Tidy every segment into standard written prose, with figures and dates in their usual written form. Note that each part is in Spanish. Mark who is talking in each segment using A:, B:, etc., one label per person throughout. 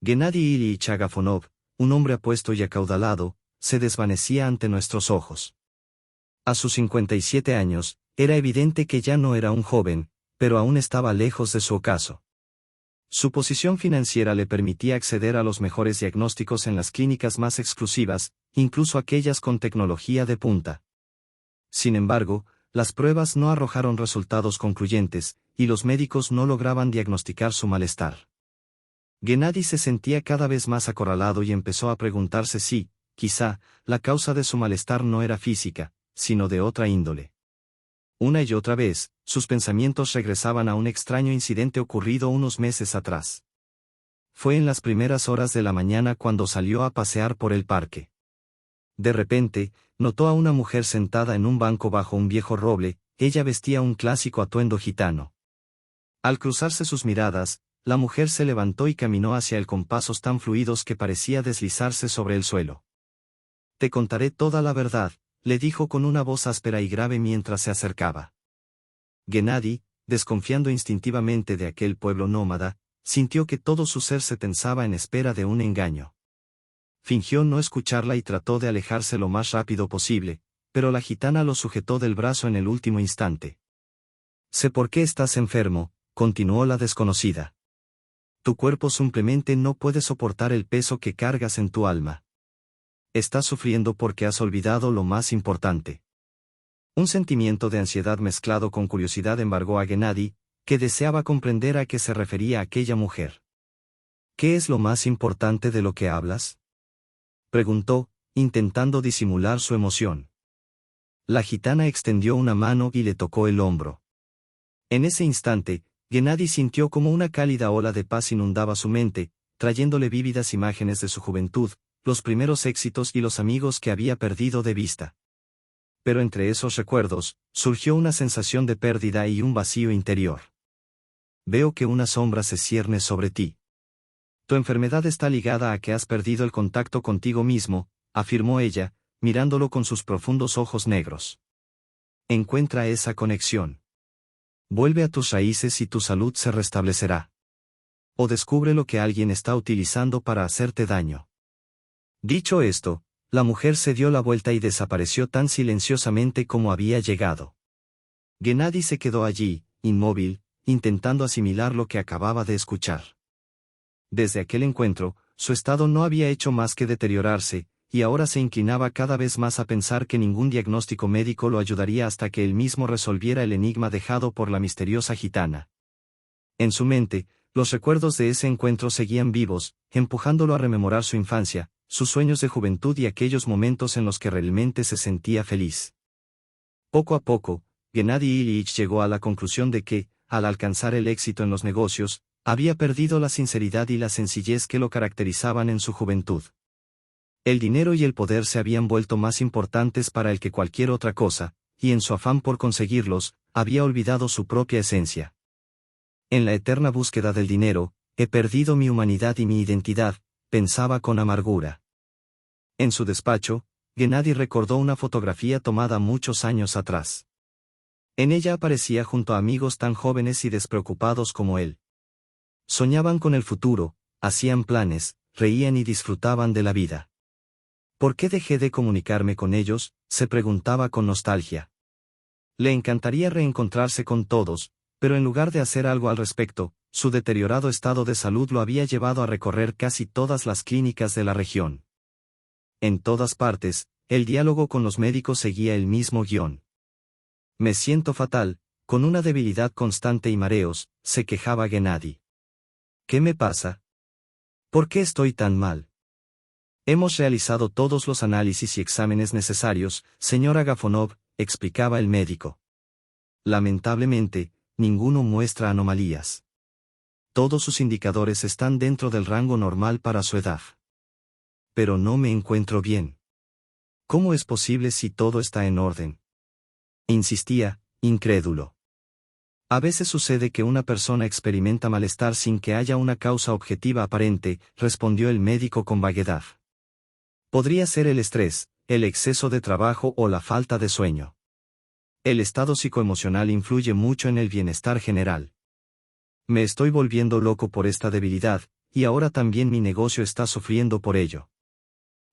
A: Gennady Ilyich Agafonov, un hombre apuesto y acaudalado, se desvanecía ante nuestros ojos. A sus 57 años, era evidente que ya no era un joven, pero aún estaba lejos de su ocaso. Su posición financiera le permitía acceder a los mejores diagnósticos en las clínicas más exclusivas, incluso aquellas con tecnología de punta. Sin embargo, las pruebas no arrojaron resultados concluyentes, y los médicos no lograban diagnosticar su malestar. Gennady se sentía cada vez más acorralado y empezó a preguntarse si, quizá, la causa de su malestar no era física, sino de otra índole. Una y otra vez, sus pensamientos regresaban a un extraño incidente ocurrido unos meses atrás. Fue en las primeras horas de la mañana cuando salió a pasear por el parque. De repente, notó a una mujer sentada en un banco bajo un viejo roble. Ella vestía un clásico atuendo gitano. Al cruzarse sus miradas, la mujer se levantó y caminó hacia él con pasos tan fluidos que parecía deslizarse sobre el suelo. «Te contaré toda la verdad», le dijo con una voz áspera y grave mientras se acercaba. Gennady, desconfiando instintivamente de aquel pueblo nómada, sintió que todo su ser se tensaba en espera de un engaño. Fingió no escucharla y trató de alejarse lo más rápido posible, pero la gitana lo sujetó del brazo en el último instante. «Sé por qué estás enfermo», continuó la desconocida. «Tu cuerpo simplemente no puede soportar el peso que cargas en tu alma. Estás sufriendo porque has olvidado lo más importante». Un sentimiento de ansiedad mezclado con curiosidad embargó a Gennady, que deseaba comprender a qué se refería aquella mujer. «¿Qué es lo más importante de lo que hablas?», preguntó, intentando disimular su emoción. La gitana extendió una mano y le tocó el hombro. En ese instante, Gennady sintió como una cálida ola de paz inundaba su mente, trayéndole vívidas imágenes de su juventud, los primeros éxitos y los amigos que había perdido de vista. Pero entre esos recuerdos, surgió una sensación de pérdida y un vacío interior. «Veo que una sombra se cierne sobre ti. Tu enfermedad está ligada a que has perdido el contacto contigo mismo», afirmó ella, mirándolo con sus profundos ojos negros. «Encuentra esa conexión. Vuelve a tus raíces y tu salud se restablecerá. O descubre lo que alguien está utilizando para hacerte daño». Dicho esto, la mujer se dio la vuelta y desapareció tan silenciosamente como había llegado. Gennady se quedó allí, inmóvil, intentando asimilar lo que acababa de escuchar. Desde aquel encuentro, su estado no había hecho más que deteriorarse, y ahora se inclinaba cada vez más a pensar que ningún diagnóstico médico lo ayudaría hasta que él mismo resolviera el enigma dejado por la misteriosa gitana. En su mente, los recuerdos de ese encuentro seguían vivos, empujándolo a rememorar su infancia, sus sueños de juventud y aquellos momentos en los que realmente se sentía feliz. Poco a poco, Gennady Ilyich llegó a la conclusión de que, al alcanzar el éxito en los negocios, había perdido la sinceridad y la sencillez que lo caracterizaban en su juventud. El dinero y el poder se habían vuelto más importantes para él que cualquier otra cosa, y en su afán por conseguirlos, había olvidado su propia esencia. «En la eterna búsqueda del dinero, he perdido mi humanidad y mi identidad», pensaba con amargura. En su despacho, Gennady recordó una fotografía tomada muchos años atrás. En ella aparecía junto a amigos tan jóvenes y despreocupados como él. Soñaban con el futuro, hacían planes, reían y disfrutaban de la vida. «¿Por qué dejé de comunicarme con ellos?», se preguntaba con nostalgia. Le encantaría reencontrarse con todos, pero en lugar de hacer algo al respecto, su deteriorado estado de salud lo había llevado a recorrer casi todas las clínicas de la región. En todas partes, el diálogo con los médicos seguía el mismo guión. «Me siento fatal, con una debilidad constante y mareos», se quejaba Gennady. «¿Qué me pasa? ¿Por qué estoy tan mal? Hemos realizado todos los análisis y exámenes necesarios, señor Agafonov», explicaba el médico. «Lamentablemente, ninguno muestra anomalías. Todos sus indicadores están dentro del rango normal para su edad. Pero no me encuentro bien. ¿Cómo es posible si todo está en orden?», insistía, incrédulo. «A veces sucede que una persona experimenta malestar sin que haya una causa objetiva aparente», respondió el médico con vaguedad. «Podría ser el estrés, el exceso de trabajo o la falta de sueño. El estado psicoemocional influye mucho en el bienestar general. Me estoy volviendo loco por esta debilidad, y ahora también mi negocio está sufriendo por ello.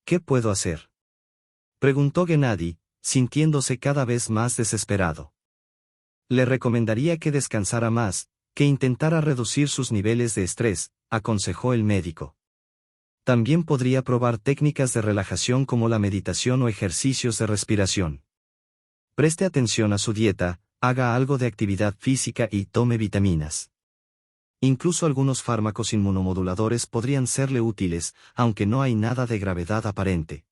A: ¿Qué puedo hacer?, preguntó Gennady, sintiéndose cada vez más desesperado. Le recomendaría que descansara más, que intentara reducir sus niveles de estrés, aconsejó el médico. También podría probar técnicas de relajación como la meditación o ejercicios de respiración. Preste atención a su dieta, haga algo de actividad física y tome vitaminas. Incluso algunos fármacos inmunomoduladores podrían serle útiles, aunque no hay nada de gravedad aparente.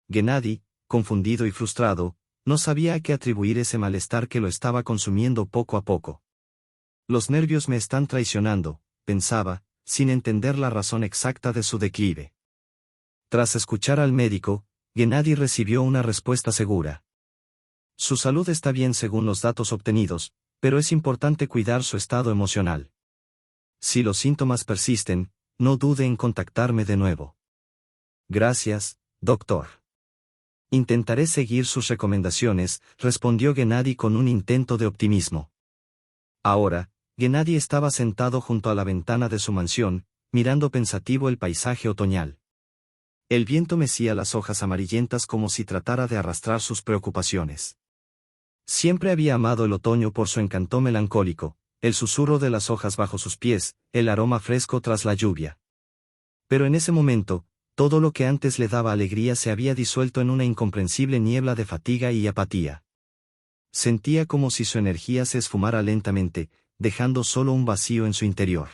A: Gennady, confundido y frustrado, no sabía a qué atribuir ese malestar que lo estaba consumiendo poco a poco. Los nervios me están traicionando, pensaba, sin entender la razón exacta de su declive. Tras escuchar al médico, Gennady recibió una respuesta segura. Su salud está bien según los datos obtenidos, pero es importante cuidar su estado emocional. Si los síntomas persisten, no dude en contactarme de nuevo. Gracias, doctor. Intentaré seguir sus recomendaciones, respondió Gennady con un intento de optimismo. Ahora, Gennady estaba sentado junto a la ventana de su mansión, mirando pensativo el paisaje otoñal. El viento mecía las hojas amarillentas como si tratara de arrastrar sus preocupaciones. Siempre había amado el otoño por su encanto melancólico, el susurro de las hojas bajo sus pies, el aroma fresco tras la lluvia. Pero en ese momento, todo lo que antes le daba alegría se había disuelto en una incomprensible niebla de fatiga y apatía. Sentía como si su energía se esfumara lentamente, dejando solo un vacío en su interior.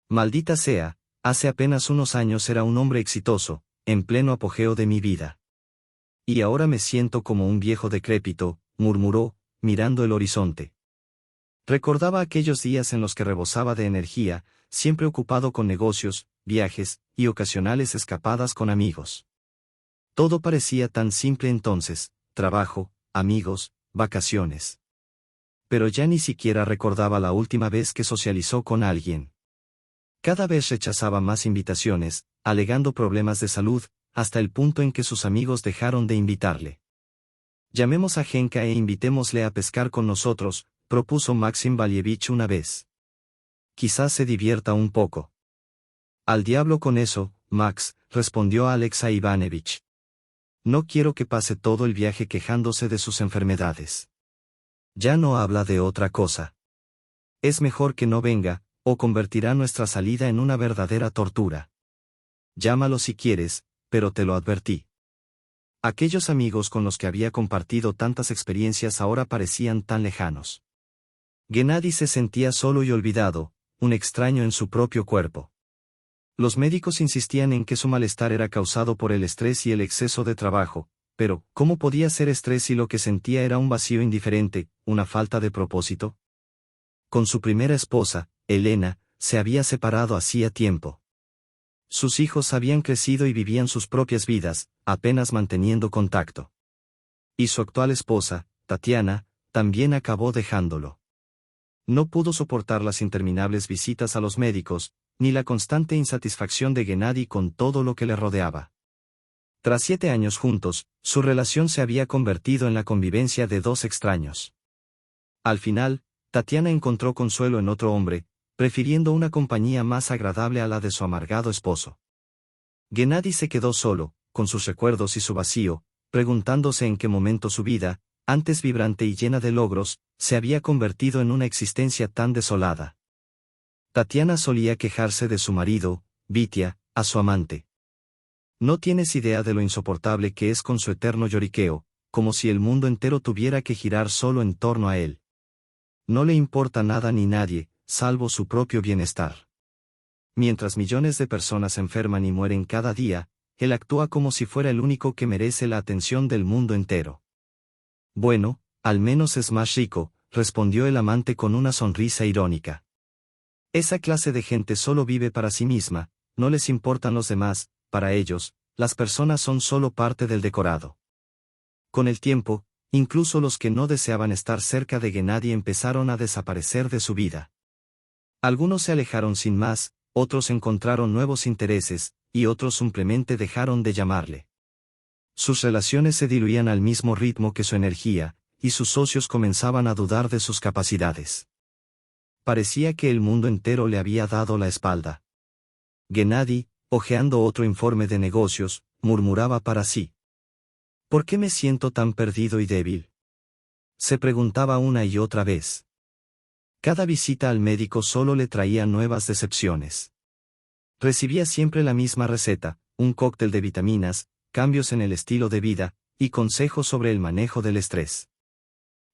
A: Maldita sea, hace apenas unos años era un hombre exitoso, en pleno apogeo de mi vida. Y ahora me siento como un viejo decrépito, murmuró, mirando el horizonte. Recordaba aquellos días en los que rebosaba de energía, siempre ocupado con negocios, viajes, y ocasionales escapadas con amigos. Todo parecía tan simple entonces, trabajo, amigos, vacaciones. Pero ya ni siquiera recordaba la última vez que socializó con alguien. Cada vez rechazaba más invitaciones, alegando problemas de salud, hasta el punto en que sus amigos dejaron de invitarle. Llamemos a Genka e invitémosle a pescar con nosotros, propuso Maxim Valievich una vez. Quizás se divierta un poco. Al diablo con eso, Max, respondió Alexei Ivanovich. No quiero que pase todo el viaje quejándose de sus enfermedades. Ya no habla de otra cosa. Es mejor que no venga, o convertirá nuestra salida en una verdadera tortura. Llámalo si quieres, pero te lo advertí. Aquellos amigos con los que había compartido tantas experiencias ahora parecían tan lejanos. Gennady se sentía solo y olvidado, un extraño en su propio cuerpo. Los médicos insistían en que su malestar era causado por el estrés y el exceso de trabajo, pero, ¿cómo podía ser estrés si lo que sentía era un vacío indiferente, una falta de propósito? Con su primera esposa, Elena, se había separado hacía tiempo. Sus hijos habían crecido y vivían sus propias vidas, apenas manteniendo contacto. Y su actual esposa, Tatiana, también acabó dejándolo. No pudo soportar las interminables visitas a los médicos, ni la constante insatisfacción de Gennady con todo lo que le rodeaba. Tras 7 años juntos, su relación se había convertido en la convivencia de dos extraños. Al final, Tatiana encontró consuelo en otro hombre, prefiriendo una compañía más agradable a la de su amargado esposo. Gennady se quedó solo, con sus recuerdos y su vacío, preguntándose en qué momento su vida, antes vibrante y llena de logros, se había convertido en una existencia tan desolada. Tatiana solía quejarse de su marido, Vitya, a su amante. No tienes idea de lo insoportable que es con su eterno lloriqueo, como si el mundo entero tuviera que girar solo en torno a él. No le importa nada ni nadie, salvo su propio bienestar. Mientras millones de personas enferman y mueren cada día, él actúa como si fuera el único que merece la atención del mundo entero. Bueno, al menos es más rico, respondió el amante con una sonrisa irónica. Esa clase de gente solo vive para sí misma, no les importan los demás, para ellos, las personas son solo parte del decorado. Con el tiempo, incluso los que no deseaban estar cerca de Gennady empezaron a desaparecer de su vida. Algunos se alejaron sin más, otros encontraron nuevos intereses, y otros simplemente dejaron de llamarle. Sus relaciones se diluían al mismo ritmo que su energía, y sus socios comenzaban a dudar de sus capacidades. Parecía que el mundo entero le había dado la espalda. Gennady, hojeando otro informe de negocios, murmuraba para sí. ¿Por qué me siento tan perdido y débil? Se preguntaba una y otra vez. Cada visita al médico solo le traía nuevas decepciones. Recibía siempre la misma receta, un cóctel de vitaminas, cambios en el estilo de vida, y consejos sobre el manejo del estrés.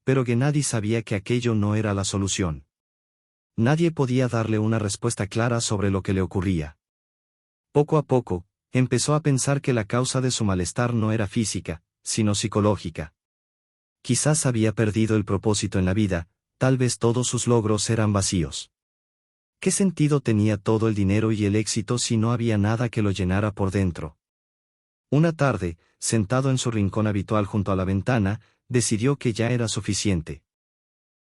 A: Pero Gennady sabía que aquello no era la solución. Nadie podía darle una respuesta clara sobre lo que le ocurría. Poco a poco, empezó a pensar que la causa de su malestar no era física, sino psicológica. Quizás había perdido el propósito en la vida, tal vez todos sus logros eran vacíos. ¿Qué sentido tenía todo el dinero y el éxito si no había nada que lo llenara por dentro? Una tarde, sentado en su rincón habitual junto a la ventana, decidió que ya era suficiente.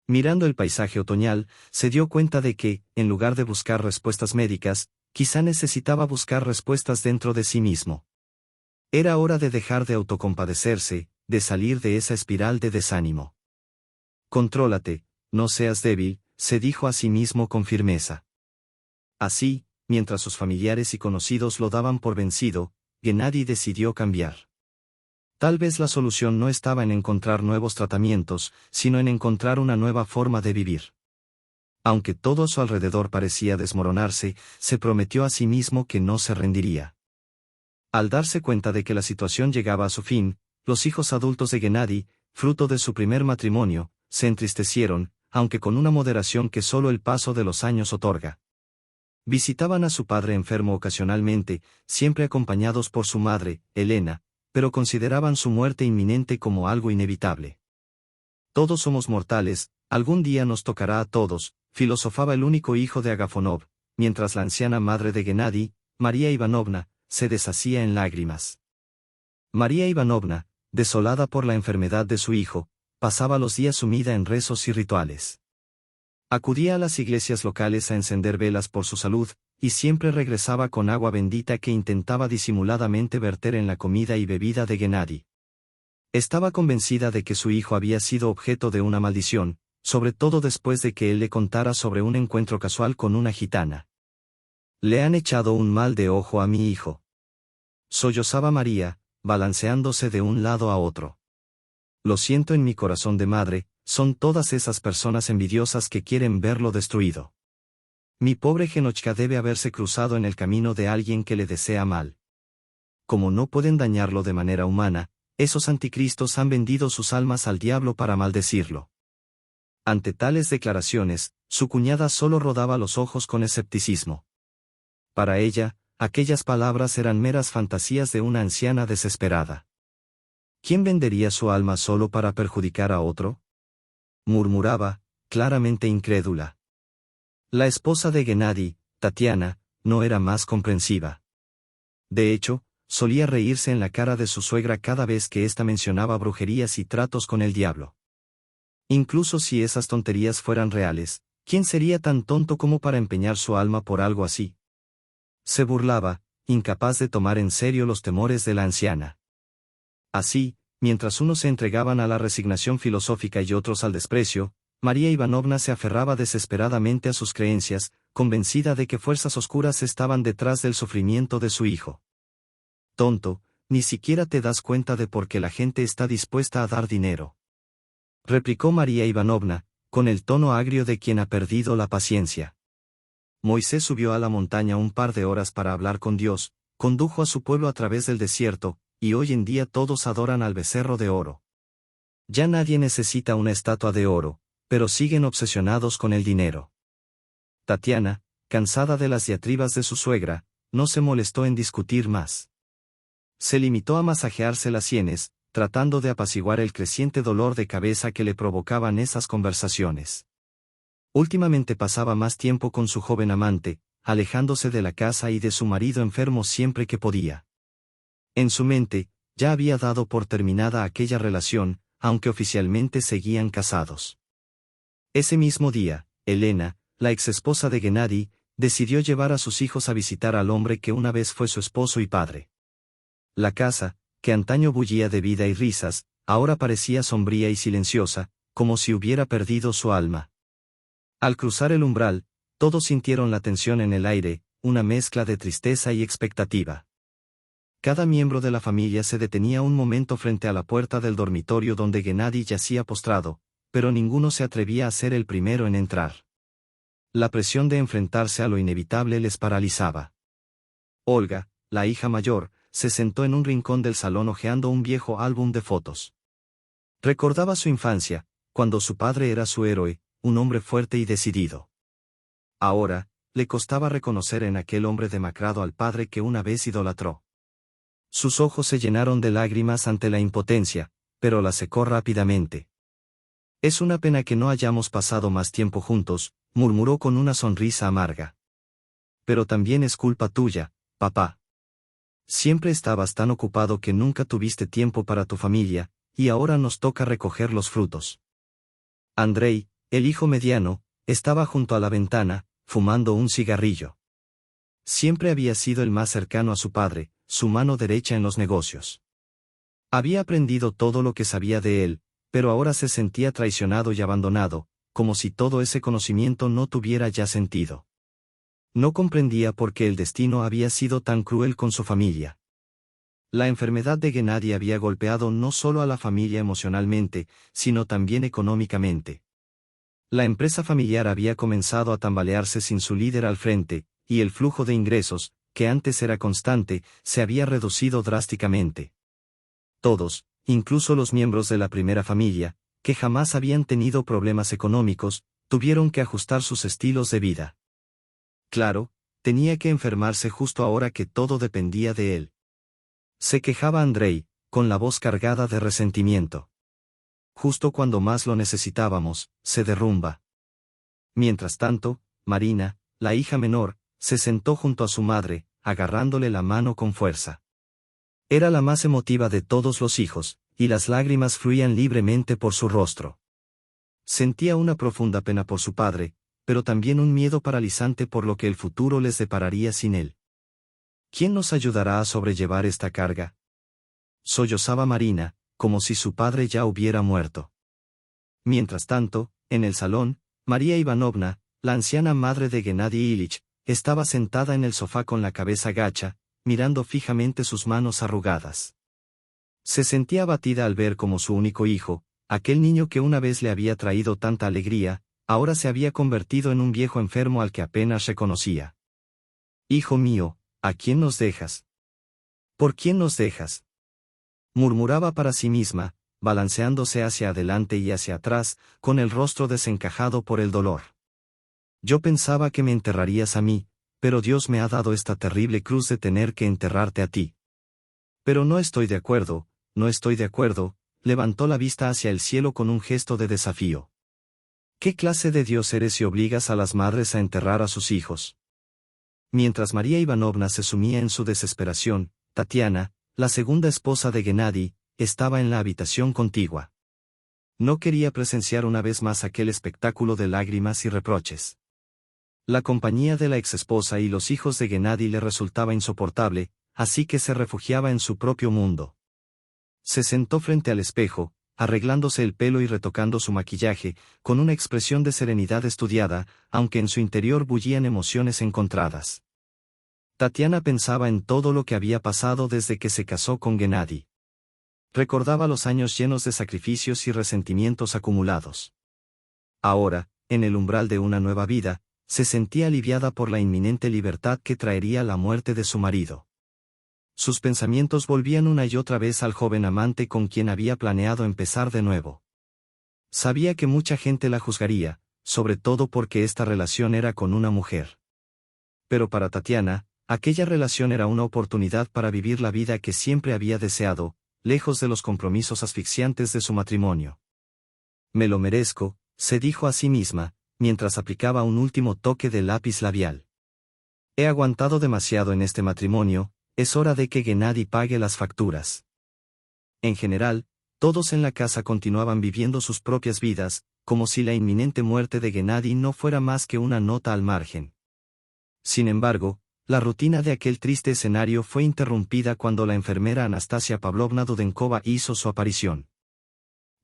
A: Mirando el paisaje otoñal, se dio cuenta de que, en lugar de buscar respuestas médicas, quizá necesitaba buscar respuestas dentro de sí mismo. Era hora de dejar de autocompadecerse, de salir de esa espiral de desánimo. Contrólate, no seas débil, se dijo a sí mismo con firmeza. Así, mientras sus familiares y conocidos lo daban por vencido, Gennady decidió cambiar. Tal vez la solución no estaba en encontrar nuevos tratamientos, sino en encontrar una nueva forma de vivir. Aunque todo a su alrededor parecía desmoronarse, se prometió a sí mismo que no se rendiría. Al darse cuenta de que la situación llegaba a su fin, los hijos adultos de Gennady, fruto de su primer matrimonio, se entristecieron, aunque con una moderación que solo el paso de los años otorga. Visitaban a su padre enfermo ocasionalmente, siempre acompañados por su madre, Elena, pero consideraban su muerte inminente como algo inevitable. Todos somos mortales, algún día nos tocará a todos, filosofaba el único hijo de Agafonov, mientras la anciana madre de Gennady, María Ivanovna, se deshacía en lágrimas. María Ivanovna, desolada por la enfermedad de su hijo, pasaba los días sumida en rezos y rituales. Acudía a las iglesias locales a encender velas por su salud, y siempre regresaba con agua bendita que intentaba disimuladamente verter en la comida y bebida de Gennady. Estaba convencida de que su hijo había sido objeto de una maldición, sobre todo después de que él le contara sobre un encuentro casual con una gitana. Le han echado un mal de ojo a mi hijo. Sollozaba María, balanceándose de un lado a otro. Lo siento en mi corazón de madre, son todas esas personas envidiosas que quieren verlo destruido. Mi pobre Genochka debe haberse cruzado en el camino de alguien que le desea mal. Como no pueden dañarlo de manera humana, esos anticristos han vendido sus almas al diablo para maldecirlo. Ante tales declaraciones, su cuñada solo rodaba los ojos con escepticismo. Para ella, aquellas palabras eran meras fantasías de una anciana desesperada. ¿Quién vendería su alma solo para perjudicar a otro? Murmuraba, claramente incrédula. La esposa de Gennady, Tatiana, no era más comprensiva. De hecho, solía reírse en la cara de su suegra cada vez que ésta mencionaba brujerías y tratos con el diablo. Incluso si esas tonterías fueran reales, ¿quién sería tan tonto como para empeñar su alma por algo así? Se burlaba, incapaz de tomar en serio los temores de la anciana. Así, mientras unos se entregaban a la resignación filosófica y otros al desprecio, María Ivanovna se aferraba desesperadamente a sus creencias, convencida de que fuerzas oscuras estaban detrás del sufrimiento de su hijo. Tonto, ni siquiera te das cuenta de por qué la gente está dispuesta a dar dinero, replicó María Ivanovna, con el tono agrio de quien ha perdido la paciencia. Moisés subió a la montaña un par de horas para hablar con Dios, condujo a su pueblo a través del desierto, y hoy en día todos adoran al becerro de oro. Ya nadie necesita una estatua de oro, pero siguen obsesionados con el dinero. Tatiana, cansada de las diatribas de su suegra, no se molestó en discutir más. Se limitó a masajearse las sienes, tratando de apaciguar el creciente dolor de cabeza que le provocaban esas conversaciones. Últimamente pasaba más tiempo con su joven amante, alejándose de la casa y de su marido enfermo siempre que podía. En su mente, ya había dado por terminada aquella relación, aunque oficialmente seguían casados. Ese mismo día, Elena, la exesposa de Gennady, decidió llevar a sus hijos a visitar al hombre que una vez fue su esposo y padre. La casa, que antaño bullía de vida y risas, ahora parecía sombría y silenciosa, como si hubiera perdido su alma. Al cruzar el umbral, todos sintieron la tensión en el aire, una mezcla de tristeza y expectativa. Cada miembro de la familia se detenía un momento frente a la puerta del dormitorio donde Gennady yacía postrado, pero ninguno se atrevía a ser el primero en entrar. La presión de enfrentarse a lo inevitable les paralizaba. Olga, la hija mayor, se sentó en un rincón del salón hojeando un viejo álbum de fotos. Recordaba su infancia, cuando su padre era su héroe, un hombre fuerte y decidido. Ahora, le costaba reconocer en aquel hombre demacrado al padre que una vez idolatró. Sus ojos se llenaron de lágrimas ante la impotencia, pero la secó rápidamente. Es una pena que no hayamos pasado más tiempo juntos, murmuró con una sonrisa amarga. Pero también es culpa tuya, papá. Siempre estabas tan ocupado que nunca tuviste tiempo para tu familia, y ahora nos toca recoger los frutos. Andrei, el hijo mediano, estaba junto a la ventana, fumando un cigarrillo. Siempre había sido el más cercano a su padre, su mano derecha en los negocios. Había aprendido todo lo que sabía de él, pero ahora se sentía traicionado y abandonado, como si todo ese conocimiento no tuviera ya sentido. No comprendía por qué el destino había sido tan cruel con su familia. La enfermedad de Gennady había golpeado no solo a la familia emocionalmente, sino también económicamente. La empresa familiar había comenzado a tambalearse sin su líder al frente, y el flujo de ingresos, que antes era constante, se había reducido drásticamente. Todos, incluso los miembros de la primera familia, que jamás habían tenido problemas económicos, tuvieron que ajustar sus estilos de vida. Claro, tenía que enfermarse justo ahora que todo dependía de él. Se quejaba Andrei, con la voz cargada de resentimiento. Justo cuando más lo necesitábamos, se derrumba. Mientras tanto, Marina, la hija menor, se sentó junto a su madre, agarrándole la mano con fuerza. Era la más emotiva de todos los hijos, y las lágrimas fluían libremente por su rostro. Sentía una profunda pena por su padre, pero también un miedo paralizante por lo que el futuro les depararía sin él. ¿Quién nos ayudará a sobrellevar esta carga? Sollozaba Marina, como si su padre ya hubiera muerto. Mientras tanto, en el salón, María Ivanovna, la anciana madre de Gennady Ilich, estaba sentada en el sofá con la cabeza gacha, mirando fijamente sus manos arrugadas. Se sentía abatida al ver cómo su único hijo, aquel niño que una vez le había traído tanta alegría, ahora se había convertido en un viejo enfermo al que apenas reconocía. «Hijo mío, ¿a quién nos dejas? ¿Por quién nos dejas?», murmuraba para sí misma, balanceándose hacia adelante y hacia atrás, con el rostro desencajado por el dolor. «Yo pensaba que me enterrarías a mí, pero Dios me ha dado esta terrible cruz de tener que enterrarte a ti. Pero no estoy de acuerdo, no estoy de acuerdo», levantó la vista hacia el cielo con un gesto de desafío. «¿Qué clase de Dios eres si obligas a las madres a enterrar a sus hijos?». Mientras María Ivanovna se sumía en su desesperación, Tatiana, la segunda esposa de Gennady, estaba en la habitación contigua. No quería presenciar una vez más aquel espectáculo de lágrimas y reproches. La compañía de la exesposa y los hijos de Gennady le resultaba insoportable, así que se refugiaba en su propio mundo. Se sentó frente al espejo, arreglándose el pelo y retocando su maquillaje, con una expresión de serenidad estudiada, aunque en su interior bullían emociones encontradas. Tatiana pensaba en todo lo que había pasado desde que se casó con Gennady. Recordaba los años llenos de sacrificios y resentimientos acumulados. Ahora, en el umbral de una nueva vida, se sentía aliviada por la inminente libertad que traería la muerte de su marido. Sus pensamientos volvían una y otra vez al joven amante con quien había planeado empezar de nuevo. Sabía que mucha gente la juzgaría, sobre todo porque esta relación era con una mujer. Pero para Tatiana, aquella relación era una oportunidad para vivir la vida que siempre había deseado, lejos de los compromisos asfixiantes de su matrimonio. «Me lo merezco», se dijo a sí misma, mientras aplicaba un último toque de lápiz labial. «He aguantado demasiado en este matrimonio, es hora de que Gennady pague las facturas». En general, todos en la casa continuaban viviendo sus propias vidas, como si la inminente muerte de Gennady no fuera más que una nota al margen. Sin embargo, la rutina de aquel triste escenario fue interrumpida cuando la enfermera Anastasia Pavlovna Dudenkova hizo su aparición.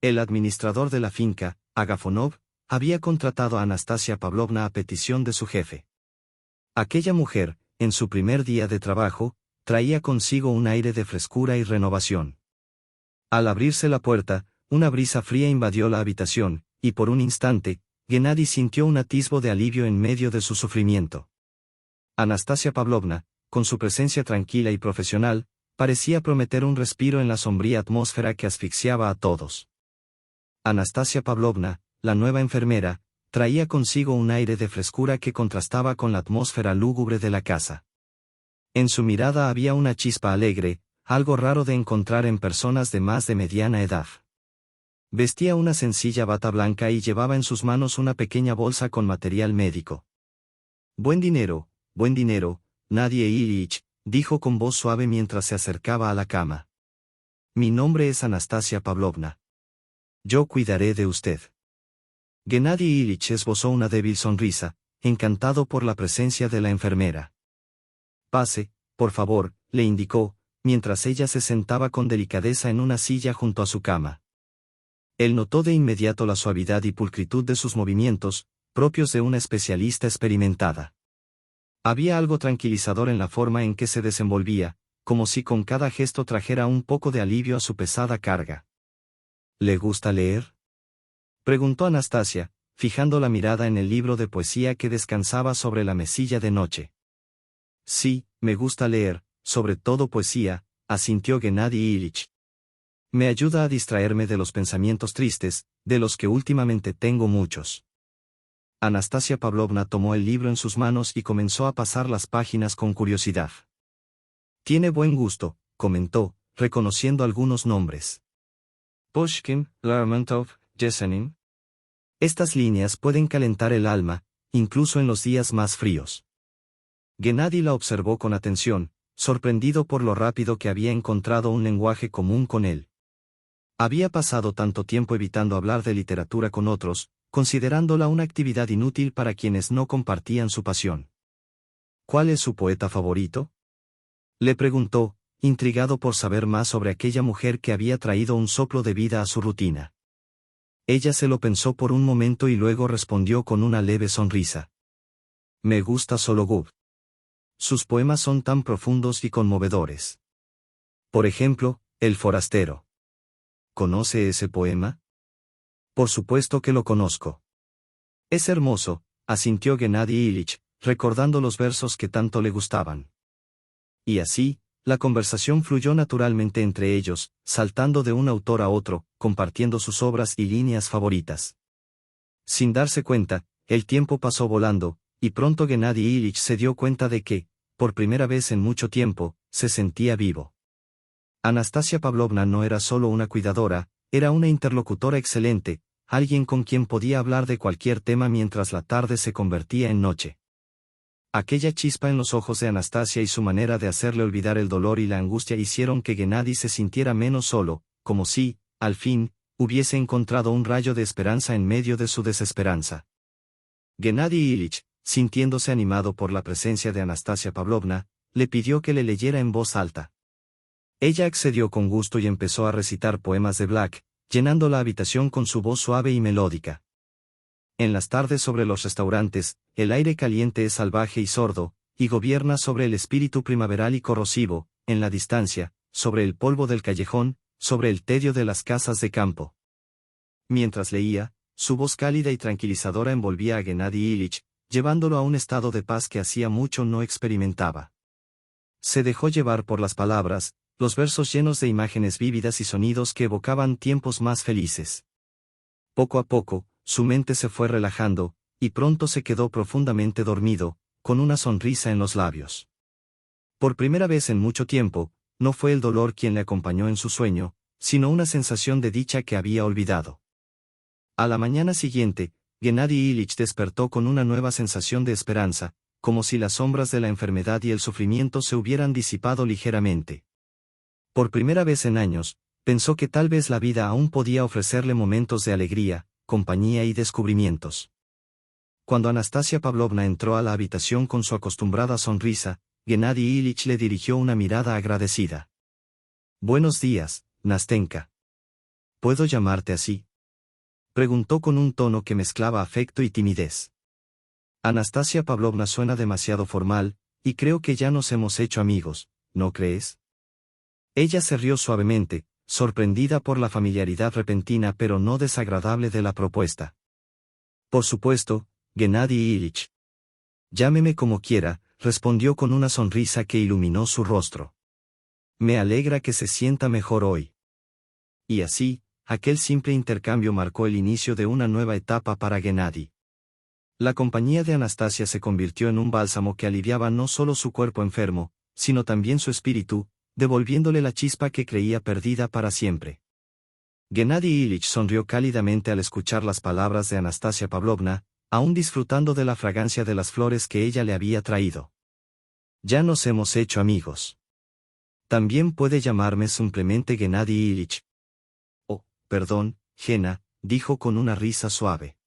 A: El administrador de la finca, Agafonov, había contratado a Anastasia Pavlovna a petición de su jefe. Aquella mujer, en su primer día de trabajo, traía consigo un aire de frescura y renovación. Al abrirse la puerta, una brisa fría invadió la habitación, y por un instante, Gennady sintió un atisbo de alivio en medio de su sufrimiento. Anastasia Pavlovna, con su presencia tranquila y profesional, parecía prometer un respiro en la sombría atmósfera que asfixiaba a todos. Anastasia Pavlovna, la nueva enfermera, traía consigo un aire de frescura que contrastaba con la atmósfera lúgubre de la casa. En su mirada había una chispa alegre, algo raro de encontrar en personas de más de mediana edad. Vestía una sencilla bata blanca y llevaba en sus manos una pequeña bolsa con material médico. Buen dinero, Nadia Ilich, dijo con voz suave mientras se acercaba a la cama. Mi nombre es Anastasia Pavlovna. Yo cuidaré de usted. Gennady Ilich esbozó una débil sonrisa, encantado por la presencia de la enfermera. Pase, por favor, le indicó, mientras ella se sentaba con delicadeza en una silla junto a su cama. Él notó de inmediato la suavidad y pulcritud de sus movimientos, propios de una especialista experimentada. Había algo tranquilizador en la forma en que se desenvolvía, como si con cada gesto trajera un poco de alivio a su pesada carga. ¿Le gusta leer?, preguntó Anastasia, fijando la mirada en el libro de poesía que descansaba sobre la mesilla de noche. Sí, me gusta leer, sobre todo poesía, asintió Gennady Ilich. Me ayuda a distraerme de los pensamientos tristes, de los que últimamente tengo muchos. Anastasia Pavlovna tomó el libro en sus manos y comenzó a pasar las páginas con curiosidad. Tiene buen gusto, comentó, reconociendo algunos nombres. Pushkin, Lermontov, Yesenin. Estas líneas pueden calentar el alma, incluso en los días más fríos. Gennady la observó con atención, sorprendido por lo rápido que había encontrado un lenguaje común con él. Había pasado tanto tiempo evitando hablar de literatura con otros, considerándola una actividad inútil para quienes no compartían su pasión. ¿Cuál es su poeta favorito?, le preguntó, intrigado por saber más sobre aquella mujer que había traído un soplo de vida a su rutina. Ella se lo pensó por un momento y luego respondió con una leve sonrisa. Me gusta Sologub. Sus poemas son tan profundos y conmovedores. Por ejemplo, El forastero. ¿Conoce ese poema? Por supuesto que lo conozco. Es hermoso, asintió Gennady Ilich, recordando los versos que tanto le gustaban. Y así, la conversación fluyó naturalmente entre ellos, saltando de un autor a otro, compartiendo sus obras y líneas favoritas. Sin darse cuenta, el tiempo pasó volando, y pronto Gennady Ilich se dio cuenta de que, por primera vez en mucho tiempo, se sentía vivo. Anastasia Pavlovna no era solo una cuidadora, era una interlocutora excelente, alguien con quien podía hablar de cualquier tema mientras la tarde se convertía en noche. Aquella chispa en los ojos de Anastasia y su manera de hacerle olvidar el dolor y la angustia hicieron que Gennady se sintiera menos solo, como si, al fin, hubiese encontrado un rayo de esperanza en medio de su desesperanza. Gennady Ilich, sintiéndose animado por la presencia de Anastasia Pavlovna, le pidió que le leyera en voz alta. Ella accedió con gusto y empezó a recitar poemas de Black, llenando la habitación con su voz suave y melódica. En las tardes sobre los restaurantes, el aire caliente es salvaje y sordo, y gobierna sobre el espíritu primaveral y corrosivo, en la distancia, sobre el polvo del callejón, sobre el tedio de las casas de campo. Mientras leía, su voz cálida y tranquilizadora envolvía a Gennady Ilich, llevándolo a un estado de paz que hacía mucho no experimentaba. Se dejó llevar por las palabras, los versos llenos de imágenes vívidas y sonidos que evocaban tiempos más felices. Poco a poco, su mente se fue relajando, y pronto se quedó profundamente dormido, con una sonrisa en los labios. Por primera vez en mucho tiempo, no fue el dolor quien le acompañó en su sueño, sino una sensación de dicha que había olvidado. A la mañana siguiente, Gennady Ilich despertó con una nueva sensación de esperanza, como si las sombras de la enfermedad y el sufrimiento se hubieran disipado ligeramente. Por primera vez en años, pensó que tal vez la vida aún podía ofrecerle momentos de alegría, compañía y descubrimientos. Cuando Anastasia Pavlovna entró a la habitación con su acostumbrada sonrisa, Gennady Ilich le dirigió una mirada agradecida. Buenos días, Nastenka. ¿Puedo llamarte así?, preguntó con un tono que mezclaba afecto y timidez. Anastasia Pavlovna suena demasiado formal, y creo que ya nos hemos hecho amigos, ¿no crees? Ella se rió suavemente, sorprendida por la familiaridad repentina pero no desagradable de la propuesta. Por supuesto, Gennady Ilich. Llámeme como quiera, respondió con una sonrisa que iluminó su rostro. Me alegra que se sienta mejor hoy. Y así, aquel simple intercambio marcó el inicio de una nueva etapa para Gennady. La compañía de Anastasia se convirtió en un bálsamo que aliviaba no solo su cuerpo enfermo, sino también su espíritu, devolviéndole la chispa que creía perdida para siempre. Gennady Ilich sonrió cálidamente al escuchar las palabras de Anastasia Pavlovna, aún disfrutando de la fragancia de las flores que ella le había traído. Ya nos hemos hecho amigos. También puede llamarme simplemente Gennady Ilich. Oh, perdón, Gena, dijo con una risa suave.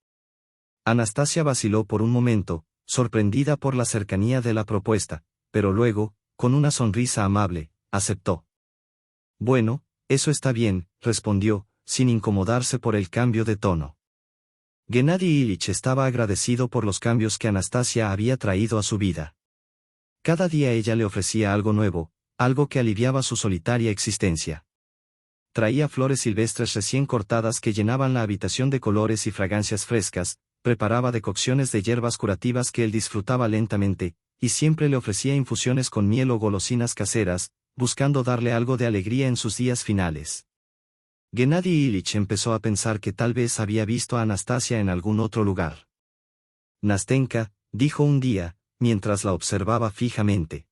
A: Anastasia vaciló por un momento, sorprendida por la cercanía de la propuesta, pero luego, con una sonrisa amable, aceptó. Bueno, eso está bien, respondió, sin incomodarse por el cambio de tono. Gennady Ilich estaba agradecido por los cambios que Anastasia había traído a su vida. Cada día ella le ofrecía algo nuevo, algo que aliviaba su solitaria existencia. Traía flores silvestres recién cortadas que llenaban la habitación de colores y fragancias frescas, preparaba decocciones de hierbas curativas que él disfrutaba lentamente, y siempre le ofrecía infusiones con miel o golosinas caseras, buscando darle algo de alegría en sus días finales. Gennady Ilich empezó a pensar que tal vez había visto a Anastasia en algún otro lugar. Nastenka, dijo un día, mientras la observaba fijamente.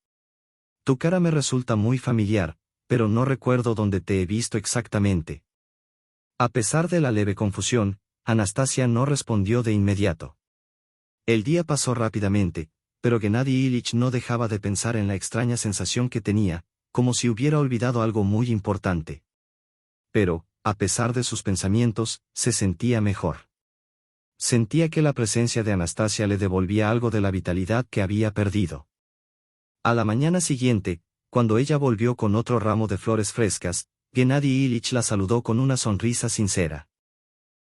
A: Tu cara me resulta muy familiar, pero no recuerdo dónde te he visto exactamente. A pesar de la leve confusión, Anastasia no respondió de inmediato. El día pasó rápidamente, pero Gennady Ilich no dejaba de pensar en la extraña sensación que tenía, como si hubiera olvidado algo muy importante. Pero, a pesar de sus pensamientos, se sentía mejor. Sentía que la presencia de Anastasia le devolvía algo de la vitalidad que había perdido. A la mañana siguiente, cuando ella volvió con otro ramo de flores frescas, Gennady Ilich la saludó con una sonrisa sincera.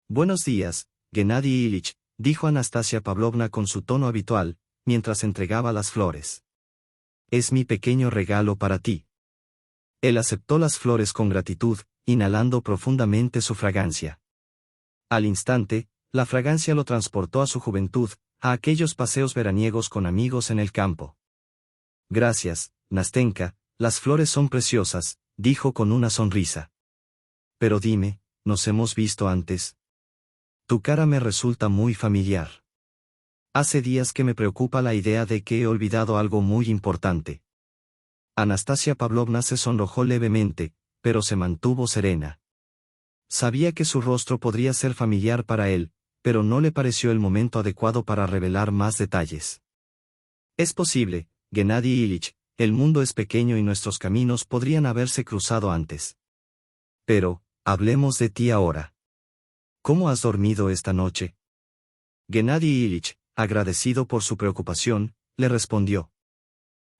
A: Buenos días, Gennady Ilich, dijo Anastasia Pavlovna con su tono habitual, mientras entregaba las flores. Es mi pequeño regalo para ti. Él aceptó las flores con gratitud, inhalando profundamente su fragancia. Al instante, la fragancia lo transportó a su juventud, a aquellos paseos veraniegos con amigos en el campo. Gracias, Nastenka, las flores son preciosas, dijo con una sonrisa. Pero dime, ¿nos hemos visto antes? Tu cara me resulta muy familiar. Hace días que me preocupa la idea de que he olvidado algo muy importante. Anastasia Pavlovna se sonrojó levemente, pero se mantuvo serena. Sabía que su rostro podría ser familiar para él, pero no le pareció el momento adecuado para revelar más detalles. Es posible, Gennady Ilich, el mundo es pequeño y nuestros caminos podrían haberse cruzado antes. Pero, hablemos de ti ahora. ¿Cómo has dormido esta noche? Gennady Ilich, agradecido por su preocupación, le respondió.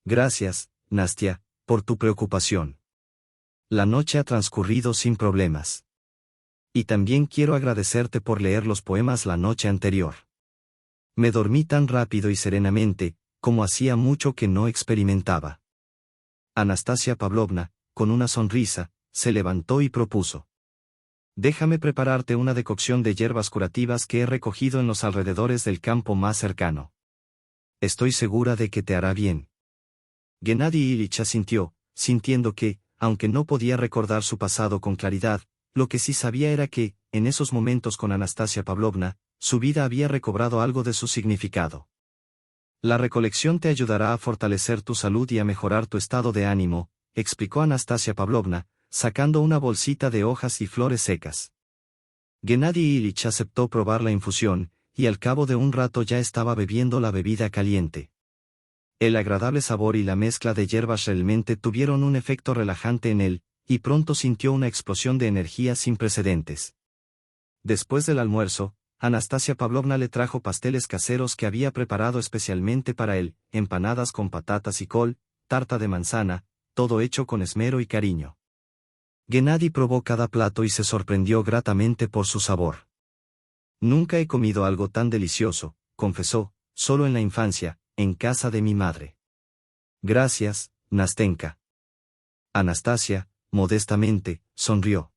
A: Gracias, Nastia, por tu preocupación. La noche ha transcurrido sin problemas. Y también quiero agradecerte por leer los poemas la noche anterior. Me dormí tan rápido y serenamente, como hacía mucho que no experimentaba. Anastasia Pavlovna, con una sonrisa, se levantó y propuso. Déjame prepararte una decocción de hierbas curativas que he recogido en los alrededores del campo más cercano. Estoy segura de que te hará bien. Gennady Ilich asintió, sintiendo que, aunque no podía recordar su pasado con claridad, lo que sí sabía era que, en esos momentos con Anastasia Pavlovna, su vida había recobrado algo de su significado. La recolección te ayudará a fortalecer tu salud y a mejorar tu estado de ánimo, explicó Anastasia Pavlovna, sacando una bolsita de hojas y flores secas. Gennady Ilich aceptó probar la infusión, y al cabo de un rato ya estaba bebiendo la bebida caliente. El agradable sabor y la mezcla de hierbas realmente tuvieron un efecto relajante en él, y pronto sintió una explosión de energía sin precedentes. Después del almuerzo, Anastasia Pavlovna le trajo pasteles caseros que había preparado especialmente para él, empanadas con patatas y col, tarta de manzana, todo hecho con esmero y cariño. Gennady probó cada plato y se sorprendió gratamente por su sabor. Nunca he comido algo tan delicioso, confesó, solo en la infancia, en casa de mi madre. Gracias, Nastenka. Anastasia, modestamente, sonrió.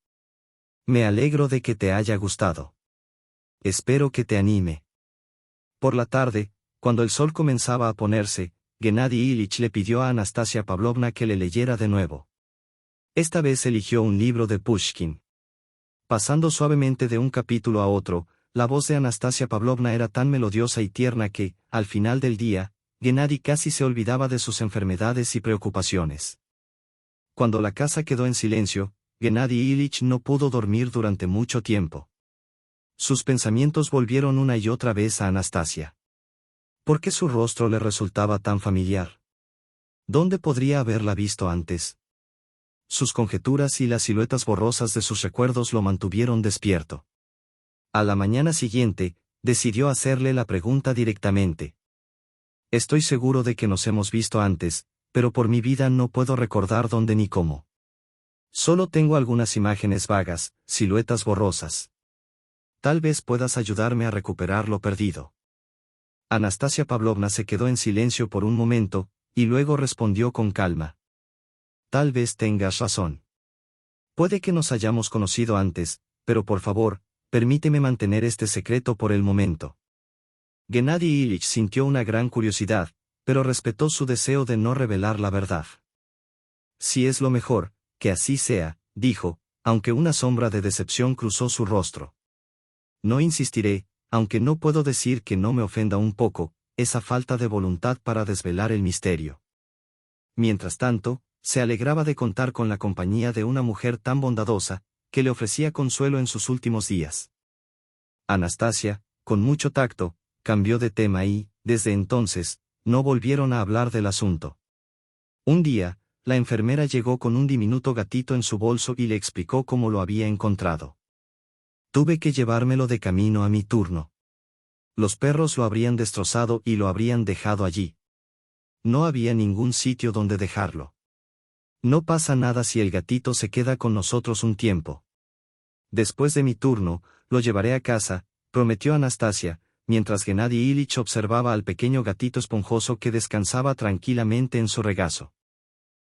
A: Me alegro de que te haya gustado. Espero que te anime. Por la tarde, cuando el sol comenzaba a ponerse, Gennady Ilich le pidió a Anastasia Pavlovna que le leyera de nuevo. Esta vez eligió un libro de Pushkin. Pasando suavemente de un capítulo a otro, la voz de Anastasia Pavlovna era tan melodiosa y tierna que, al final del día, Gennady casi se olvidaba de sus enfermedades y preocupaciones. Cuando la casa quedó en silencio, Gennady Ilich no pudo dormir durante mucho tiempo. Sus pensamientos volvieron una y otra vez a Anastasia. ¿Por qué su rostro le resultaba tan familiar? ¿Dónde podría haberla visto antes? Sus conjeturas y las siluetas borrosas de sus recuerdos lo mantuvieron despierto. A la mañana siguiente, decidió hacerle la pregunta directamente. Estoy seguro de que nos hemos visto antes, pero por mi vida no puedo recordar dónde ni cómo. Solo tengo algunas imágenes vagas, siluetas borrosas. Tal vez puedas ayudarme a recuperar lo perdido. Anastasia Pavlovna se quedó en silencio por un momento, y luego respondió con calma. Tal vez tengas razón. Puede que nos hayamos conocido antes, pero por favor, permíteme mantener este secreto por el momento. Gennady Ilich sintió una gran curiosidad, pero respetó su deseo de no revelar la verdad. Si es lo mejor, que así sea, dijo, aunque una sombra de decepción cruzó su rostro. No insistiré, aunque no puedo decir que no me ofenda un poco, esa falta de voluntad para desvelar el misterio. Mientras tanto, se alegraba de contar con la compañía de una mujer tan bondadosa, que le ofrecía consuelo en sus últimos días. Anastasia, con mucho tacto, cambió de tema y, desde entonces, no volvieron a hablar del asunto. Un día, la enfermera llegó con un diminuto gatito en su bolso y le explicó cómo lo había encontrado. Tuve que llevármelo de camino a mi turno. Los perros lo habrían destrozado y lo habrían dejado allí. No había ningún sitio donde dejarlo. No pasa nada si el gatito se queda con nosotros un tiempo. Después de mi turno, lo llevaré a casa, prometió Anastasia, mientras Gennady Ilich observaba al pequeño gatito esponjoso que descansaba tranquilamente en su regazo.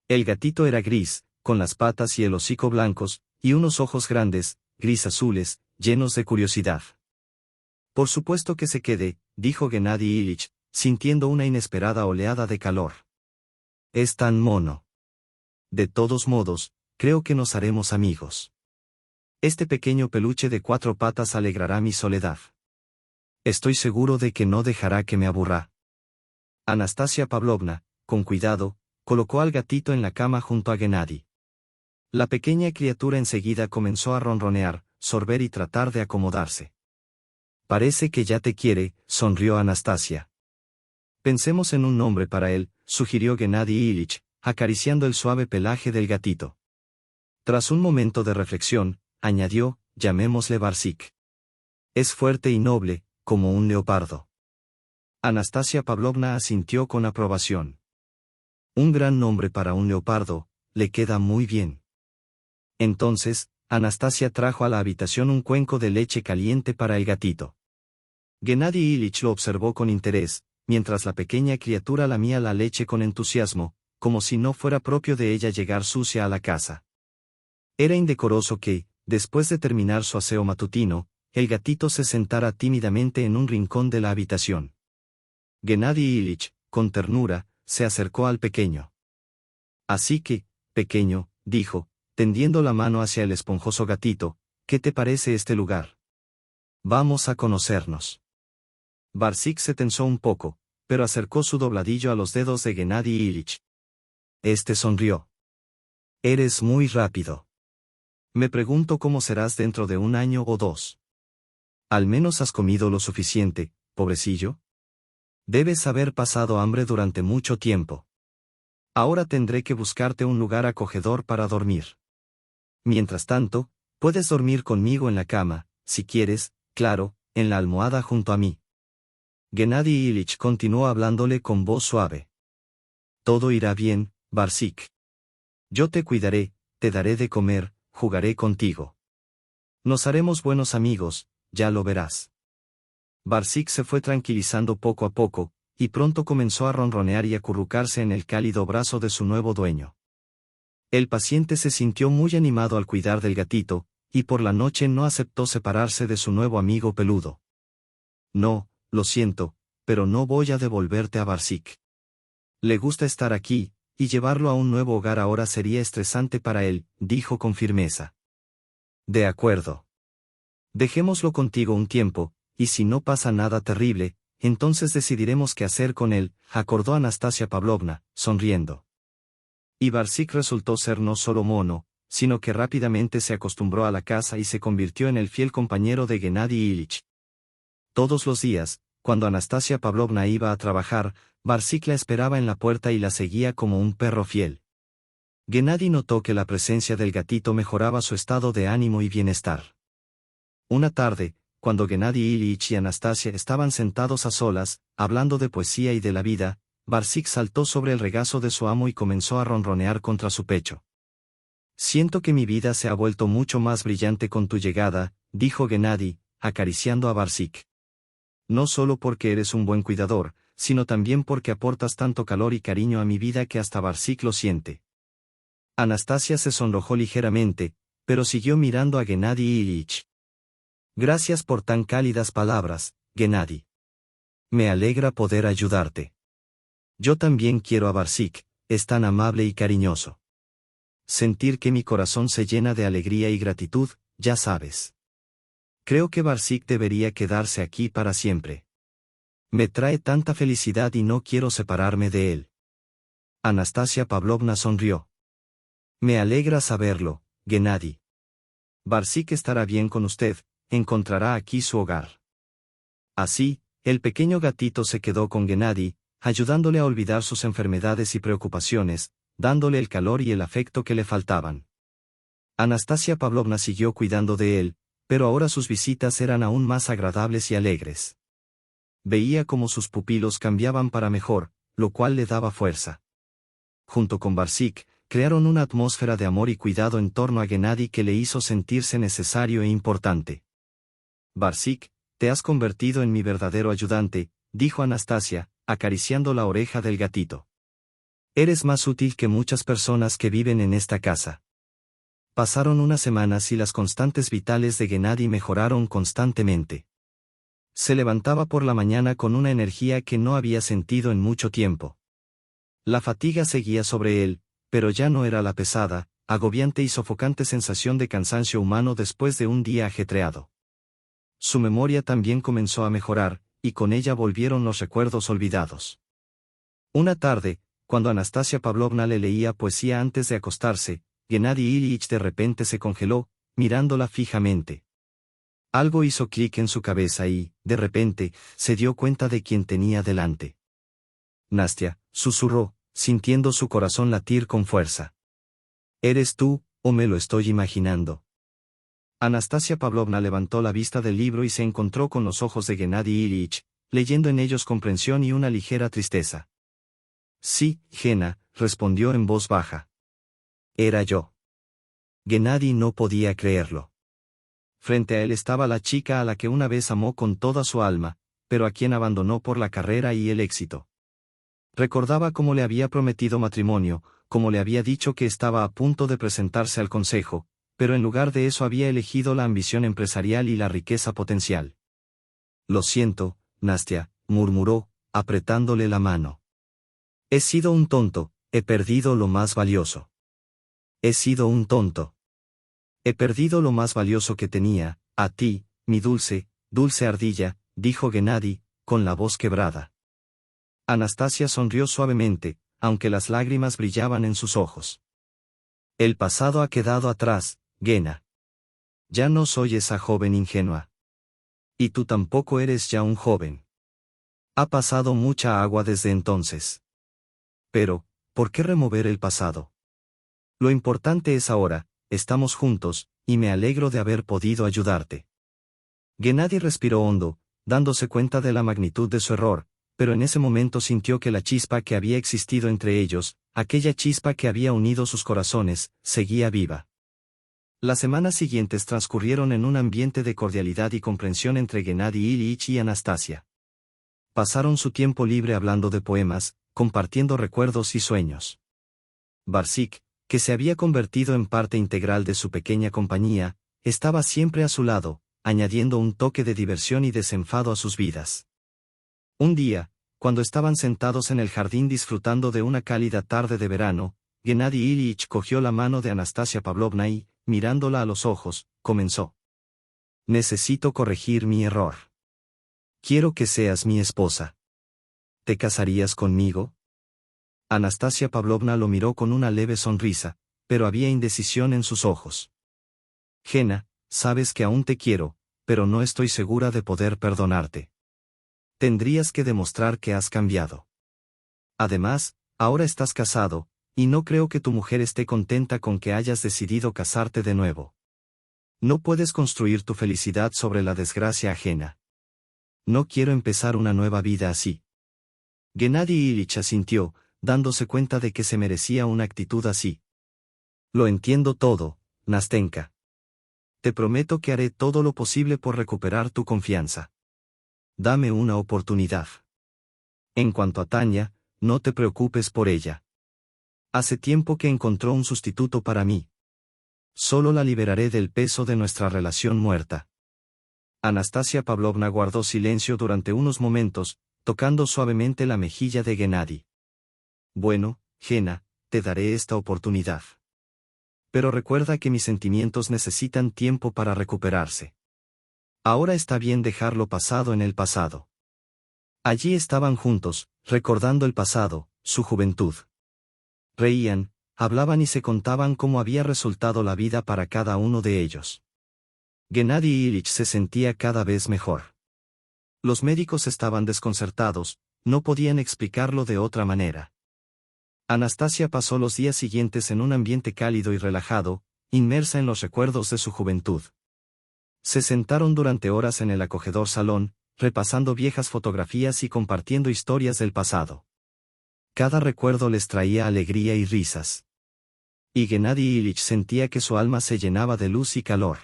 A: El gatito era gris, con las patas y el hocico blancos, y unos ojos grandes, gris azules, llenos de curiosidad. Por supuesto que se quede, dijo Gennady Ilich, sintiendo una inesperada oleada de calor. Es tan mono. De todos modos, creo que nos haremos amigos. Este pequeño peluche de 4 patas alegrará mi soledad. Estoy seguro de que no dejará que me aburra. Anastasia Pavlovna, con cuidado, colocó al gatito en la cama junto a Gennady. La pequeña criatura enseguida comenzó a ronronear, sorber y tratar de acomodarse. Parece que ya te quiere, sonrió Anastasia. Pensemos en un nombre para él, sugirió Gennady Ilich, acariciando el suave pelaje del gatito. Tras un momento de reflexión, añadió, llamémosle Barsik. Es fuerte y noble, como un leopardo. Anastasia Pavlovna asintió con aprobación. Un gran nombre para un leopardo, le queda muy bien. Entonces, Anastasia trajo a la habitación un cuenco de leche caliente para el gatito. Gennady Ilich lo observó con interés, mientras la pequeña criatura lamía la leche con entusiasmo, como si no fuera propio de ella llegar sucia a la casa. Era indecoroso que, después de terminar su aseo matutino, el gatito se sentara tímidamente en un rincón de la habitación. Gennady Ilich, con ternura, se acercó al pequeño. Así que, pequeño, dijo, tendiendo la mano hacia el esponjoso gatito, ¿qué te parece este lugar? Vamos a conocernos. Barsik se tensó un poco, pero acercó su dobladillo a los dedos de Gennady Ilich. Este sonrió. Eres muy rápido. Me pregunto cómo serás dentro de 1 año o 2. Al menos has comido lo suficiente, pobrecillo. Debes haber pasado hambre durante mucho tiempo. Ahora tendré que buscarte un lugar acogedor para dormir. Mientras tanto, puedes dormir conmigo en la cama, si quieres, claro, en la almohada junto a mí. Gennady Ilich continuó hablándole con voz suave. Todo irá bien, Barsik. Yo te cuidaré, te daré de comer, jugaré contigo. Nos haremos buenos amigos, ya lo verás. Barsik se fue tranquilizando poco a poco, y pronto comenzó a ronronear y acurrucarse en el cálido brazo de su nuevo dueño. El paciente se sintió muy animado al cuidar del gatito, y por la noche no aceptó separarse de su nuevo amigo peludo. No, lo siento, pero no voy a devolverte a Barsík. Le gusta estar aquí, y llevarlo a un nuevo hogar ahora sería estresante para él, dijo con firmeza. De acuerdo. Dejémoslo contigo un tiempo, y si no pasa nada terrible, entonces decidiremos qué hacer con él, acordó Anastasia Pavlovna, sonriendo. Y Barsík resultó ser no solo mono, sino que rápidamente se acostumbró a la casa y se convirtió en el fiel compañero de Gennady Ilich. Todos los días, cuando Anastasia Pavlovna iba a trabajar, Barsík la esperaba en la puerta y la seguía como un perro fiel. Gennady notó que la presencia del gatito mejoraba su estado de ánimo y bienestar. Una tarde, cuando Gennady Ilich y Anastasia estaban sentados a solas, hablando de poesía y de la vida, Barsík saltó sobre el regazo de su amo y comenzó a ronronear contra su pecho. Siento que mi vida se ha vuelto mucho más brillante con tu llegada, dijo Gennady, acariciando a Barsík. No solo porque eres un buen cuidador, sino también porque aportas tanto calor y cariño a mi vida que hasta Barsík lo siente. Anastasia se sonrojó ligeramente, pero siguió mirando a Gennady Ilich. Gracias por tan cálidas palabras, Gennady. Me alegra poder ayudarte. Yo también quiero a Barsík, es tan amable y cariñoso. Sentir que mi corazón se llena de alegría y gratitud, ya sabes. Creo que Barsík debería quedarse aquí para siempre. Me trae tanta felicidad y no quiero separarme de él. Anastasia Pavlovna sonrió. Me alegra saberlo, Gennady. Barsík estará bien con usted, encontrará aquí su hogar. Así, el pequeño gatito se quedó con Gennady, ayudándole a olvidar sus enfermedades y preocupaciones, dándole el calor y el afecto que le faltaban. Anastasia Pavlovna siguió cuidando de él, pero ahora sus visitas eran aún más agradables y alegres. Veía cómo sus pupilos cambiaban para mejor, lo cual le daba fuerza. Junto con Barsík, crearon una atmósfera de amor y cuidado en torno a Gennady que le hizo sentirse necesario e importante. Barsík, te has convertido en mi verdadero ayudante, dijo Anastasia, acariciando la oreja del gatito. Eres más útil que muchas personas que viven en esta casa. Pasaron unas semanas y las constantes vitales de Gennady mejoraron constantemente. Se levantaba por la mañana con una energía que no había sentido en mucho tiempo. La fatiga seguía sobre él, pero ya no era la pesada, agobiante y sofocante sensación de cansancio humano después de un día ajetreado. Su memoria también comenzó a mejorar, y con ella volvieron los recuerdos olvidados. Una tarde, cuando Anastasia Pavlovna le leía poesía antes de acostarse, Gennady Ilich de repente se congeló, mirándola fijamente. Algo hizo clic en su cabeza y, de repente, se dio cuenta de quién tenía delante. Nastia, susurró, sintiendo su corazón latir con fuerza. ¿Eres tú, o me lo estoy imaginando? Anastasia Pavlovna levantó la vista del libro y se encontró con los ojos de Gennady Ilich, leyendo en ellos comprensión y una ligera tristeza. Sí, Gena, respondió en voz baja. Era yo. Gennady no podía creerlo. Frente a él estaba la chica a la que una vez amó con toda su alma, pero a quien abandonó por la carrera y el éxito. Recordaba cómo le había prometido matrimonio, cómo le había dicho que estaba a punto de presentarse al consejo, pero en lugar de eso había elegido la ambición empresarial y la riqueza potencial. Lo siento, Nastia, murmuró, apretándole la mano. He sido un tonto, he perdido lo más valioso. He sido un tonto. He perdido lo más valioso que tenía, a ti, mi dulce, dulce ardilla, dijo Gennady, con la voz quebrada. Anastasia sonrió suavemente, aunque las lágrimas brillaban en sus ojos. El pasado ha quedado atrás, Gena. Ya no soy esa joven ingenua. Y tú tampoco eres ya un joven. Ha pasado mucha agua desde entonces. Pero, ¿por qué remover el pasado? Lo importante es ahora, estamos juntos, y me alegro de haber podido ayudarte. Gennady respiró hondo, dándose cuenta de la magnitud de su error, pero en ese momento sintió que la chispa que había existido entre ellos, aquella chispa que había unido sus corazones, seguía viva. Las semanas siguientes transcurrieron en un ambiente de cordialidad y comprensión entre Gennady Ilich y Anastasia. Pasaron su tiempo libre hablando de poemas, compartiendo recuerdos y sueños. Barsik, que se había convertido en parte integral de su pequeña compañía, estaba siempre a su lado, añadiendo un toque de diversión y desenfado a sus vidas. Un día, cuando estaban sentados en el jardín disfrutando de una cálida tarde de verano, Gennady Ilyich cogió la mano de Anastasia Pavlovna y, mirándola a los ojos, comenzó. Necesito corregir mi error. Quiero que seas mi esposa. ¿Te casarías conmigo? Anastasia Pavlovna lo miró con una leve sonrisa, pero había indecisión en sus ojos. Gena, sabes que aún te quiero, pero no estoy segura de poder perdonarte. Tendrías que demostrar que has cambiado. Además, ahora estás casado, y no creo que tu mujer esté contenta con que hayas decidido casarte de nuevo. No puedes construir tu felicidad sobre la desgracia ajena. No quiero empezar una nueva vida así. Gennady Ilyich asintió, dándose cuenta de que se merecía una actitud así. Lo entiendo todo, Nastenka. Te prometo que haré todo lo posible por recuperar tu confianza. Dame una oportunidad. En cuanto a Tanya, no te preocupes por ella. Hace tiempo que encontró un sustituto para mí. Solo la liberaré del peso de nuestra relación muerta. Anastasia Pavlovna guardó silencio durante unos momentos, tocando suavemente la mejilla de Gennady. Bueno, Gena, te daré esta oportunidad. Pero recuerda que mis sentimientos necesitan tiempo para recuperarse. Ahora está bien dejar lo pasado en el pasado. Allí estaban juntos, recordando el pasado, su juventud. Reían, hablaban y se contaban cómo había resultado la vida para cada uno de ellos. Gennady Ilyich se sentía cada vez mejor. Los médicos estaban desconcertados, no podían explicarlo de otra manera. Anastasia pasó los días siguientes en un ambiente cálido y relajado, inmersa en los recuerdos de su juventud. Se sentaron durante horas en el acogedor salón, repasando viejas fotografías y compartiendo historias del pasado. Cada recuerdo les traía alegría y risas. Y Gennady Ilyich sentía que su alma se llenaba de luz y calor.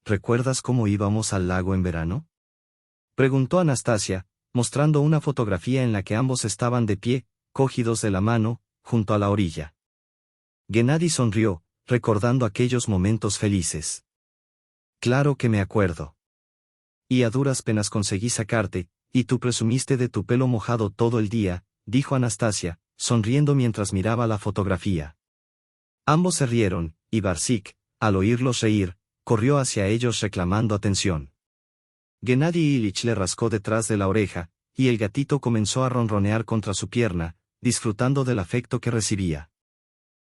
A: ¿Recuerdas cómo íbamos al lago en verano? Preguntó Anastasia, mostrando una fotografía en la que ambos estaban de pie, cogidos de la mano, junto a la orilla. Gennady sonrió, recordando aquellos momentos felices. Claro que me acuerdo. Y a duras penas conseguí sacarte, y tú presumiste de tu pelo mojado todo el día, dijo Anastasia, sonriendo mientras miraba la fotografía. Ambos se rieron, y Barsik, al oírlos reír, corrió hacia ellos reclamando atención. Gennady Ilyich le rascó detrás de la oreja, y el gatito comenzó a ronronear contra su pierna, disfrutando del afecto que recibía.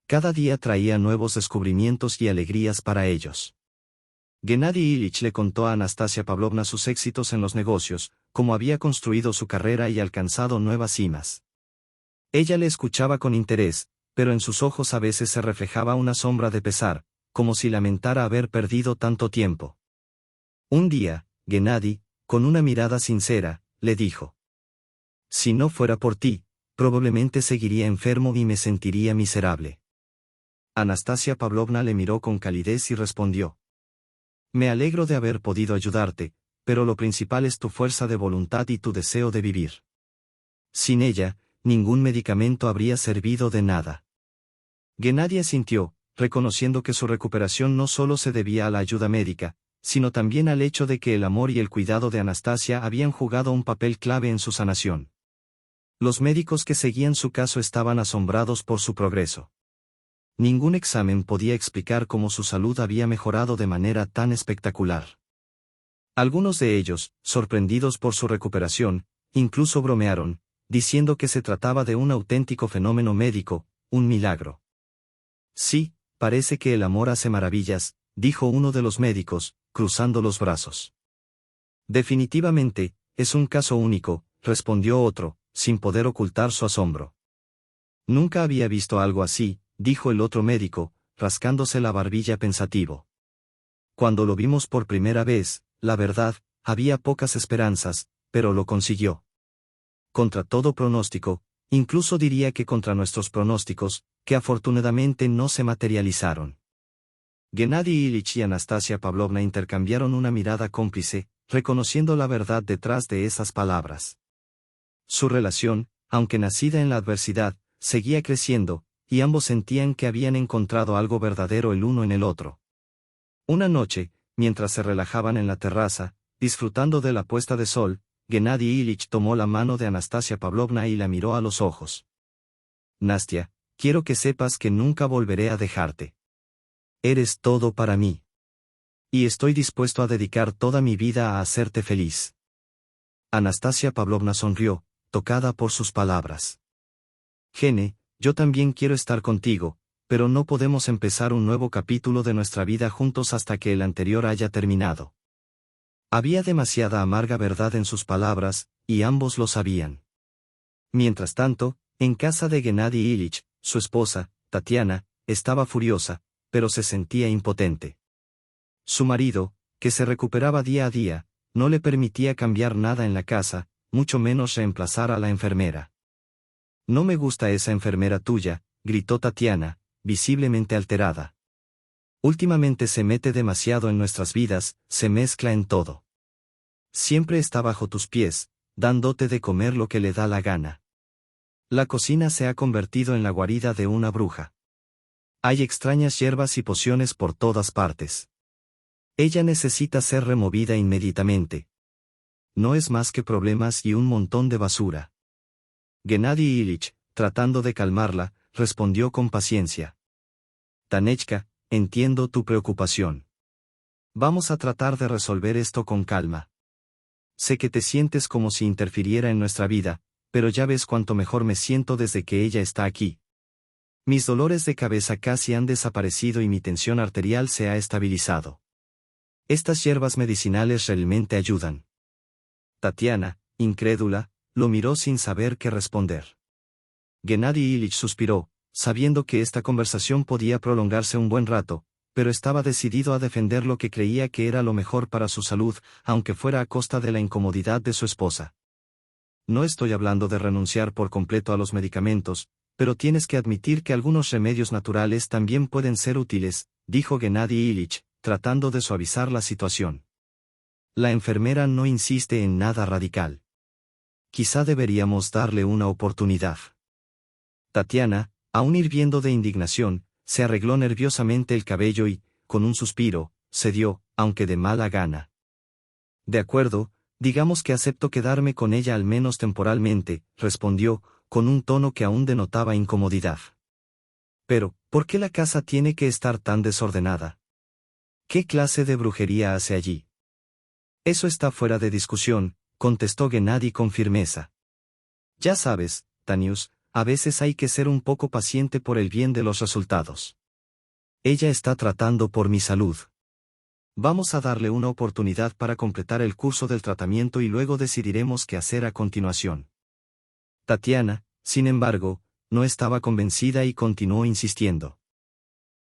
A: Cada día traía nuevos descubrimientos y alegrías para ellos. Gennady Ilyich le contó a Anastasia Pavlovna sus éxitos en los negocios, cómo había construido su carrera y alcanzado nuevas cimas. Ella le escuchaba con interés, pero en sus ojos a veces se reflejaba una sombra de pesar, como si lamentara haber perdido tanto tiempo. Un día, Gennady, con una mirada sincera, le dijo: si no fuera por ti, probablemente seguiría enfermo y me sentiría miserable. Anastasia Pavlovna le miró con calidez y respondió: me alegro de haber podido ayudarte, pero lo principal es tu fuerza de voluntad y tu deseo de vivir. Sin ella, ningún medicamento habría servido de nada. Gennady asintió, reconociendo que su recuperación no solo se debía a la ayuda médica, sino también al hecho de que el amor y el cuidado de Anastasia habían jugado un papel clave en su sanación. Los médicos que seguían su caso estaban asombrados por su progreso. Ningún examen podía explicar cómo su salud había mejorado de manera tan espectacular. Algunos de ellos, sorprendidos por su recuperación, incluso bromearon, diciendo que se trataba de un auténtico fenómeno médico, un milagro. Sí, parece que el amor hace maravillas, dijo uno de los médicos, cruzando los brazos. Definitivamente, es un caso único, respondió otro, sin poder ocultar su asombro. Nunca había visto algo así, dijo el otro médico, rascándose la barbilla pensativo. Cuando lo vimos por primera vez, la verdad, había pocas esperanzas, pero lo consiguió. Contra todo pronóstico, incluso diría que contra nuestros pronósticos, que afortunadamente no se materializaron. Gennady Ilyich y Anastasia Pavlovna intercambiaron una mirada cómplice, reconociendo la verdad detrás de esas palabras. Su relación, aunque nacida en la adversidad, seguía creciendo, y ambos sentían que habían encontrado algo verdadero el uno en el otro. Una noche, mientras se relajaban en la terraza, disfrutando de la puesta de sol, Gennady Ilich tomó la mano de Anastasia Pavlovna y la miró a los ojos. Nastia, quiero que sepas que nunca volveré a dejarte. Eres todo para mí. Y estoy dispuesto a dedicar toda mi vida a hacerte feliz. Anastasia Pavlovna sonrió, tocada por sus palabras. Gene, yo también quiero estar contigo, pero no podemos empezar un nuevo capítulo de nuestra vida juntos hasta que el anterior haya terminado. Había demasiada amarga verdad en sus palabras, y ambos lo sabían. Mientras tanto, en casa de Gennady Ilich, su esposa, Tatiana, estaba furiosa, pero se sentía impotente. Su marido, que se recuperaba día a día, no le permitía cambiar nada en la casa, mucho menos reemplazar a la enfermera. No me gusta esa enfermera tuya, gritó Tatiana, visiblemente alterada. Últimamente se mete demasiado en nuestras vidas, se mezcla en todo. Siempre está bajo tus pies, dándote de comer lo que le da la gana. La cocina se ha convertido en la guarida de una bruja. Hay extrañas hierbas y pociones por todas partes. Ella necesita ser removida inmediatamente. No es más que problemas y un montón de basura. Gennady Ilich, tratando de calmarla, respondió con paciencia. Tanechka, entiendo tu preocupación. Vamos a tratar de resolver esto con calma. Sé que te sientes como si interfiriera en nuestra vida, pero ya ves cuánto mejor me siento desde que ella está aquí. Mis dolores de cabeza casi han desaparecido y mi tensión arterial se ha estabilizado. Estas hierbas medicinales realmente ayudan. Tatiana, incrédula, lo miró sin saber qué responder. Gennady Ilich suspiró, sabiendo que esta conversación podía prolongarse un buen rato, pero estaba decidido a defender lo que creía que era lo mejor para su salud, aunque fuera a costa de la incomodidad de su esposa. No estoy hablando de renunciar por completo a los medicamentos, pero tienes que admitir que algunos remedios naturales también pueden ser útiles, dijo Gennady Ilich, tratando de suavizar la situación. La enfermera no insiste en nada radical. Quizá deberíamos darle una oportunidad. Tatiana, aún hirviendo de indignación, se arregló nerviosamente el cabello y, con un suspiro, cedió, aunque de mala gana. De acuerdo, digamos que acepto quedarme con ella al menos temporalmente, respondió, con un tono que aún denotaba incomodidad. Pero, ¿por qué la casa tiene que estar tan desordenada? ¿Qué clase de brujería hace allí? Eso está fuera de discusión, contestó Gennady con firmeza. Ya sabes, Tanius, a veces hay que ser un poco paciente por el bien de los resultados. Ella está tratando por mi salud. Vamos a darle una oportunidad para completar el curso del tratamiento y luego decidiremos qué hacer a continuación. Tatiana, sin embargo, no estaba convencida y continuó insistiendo.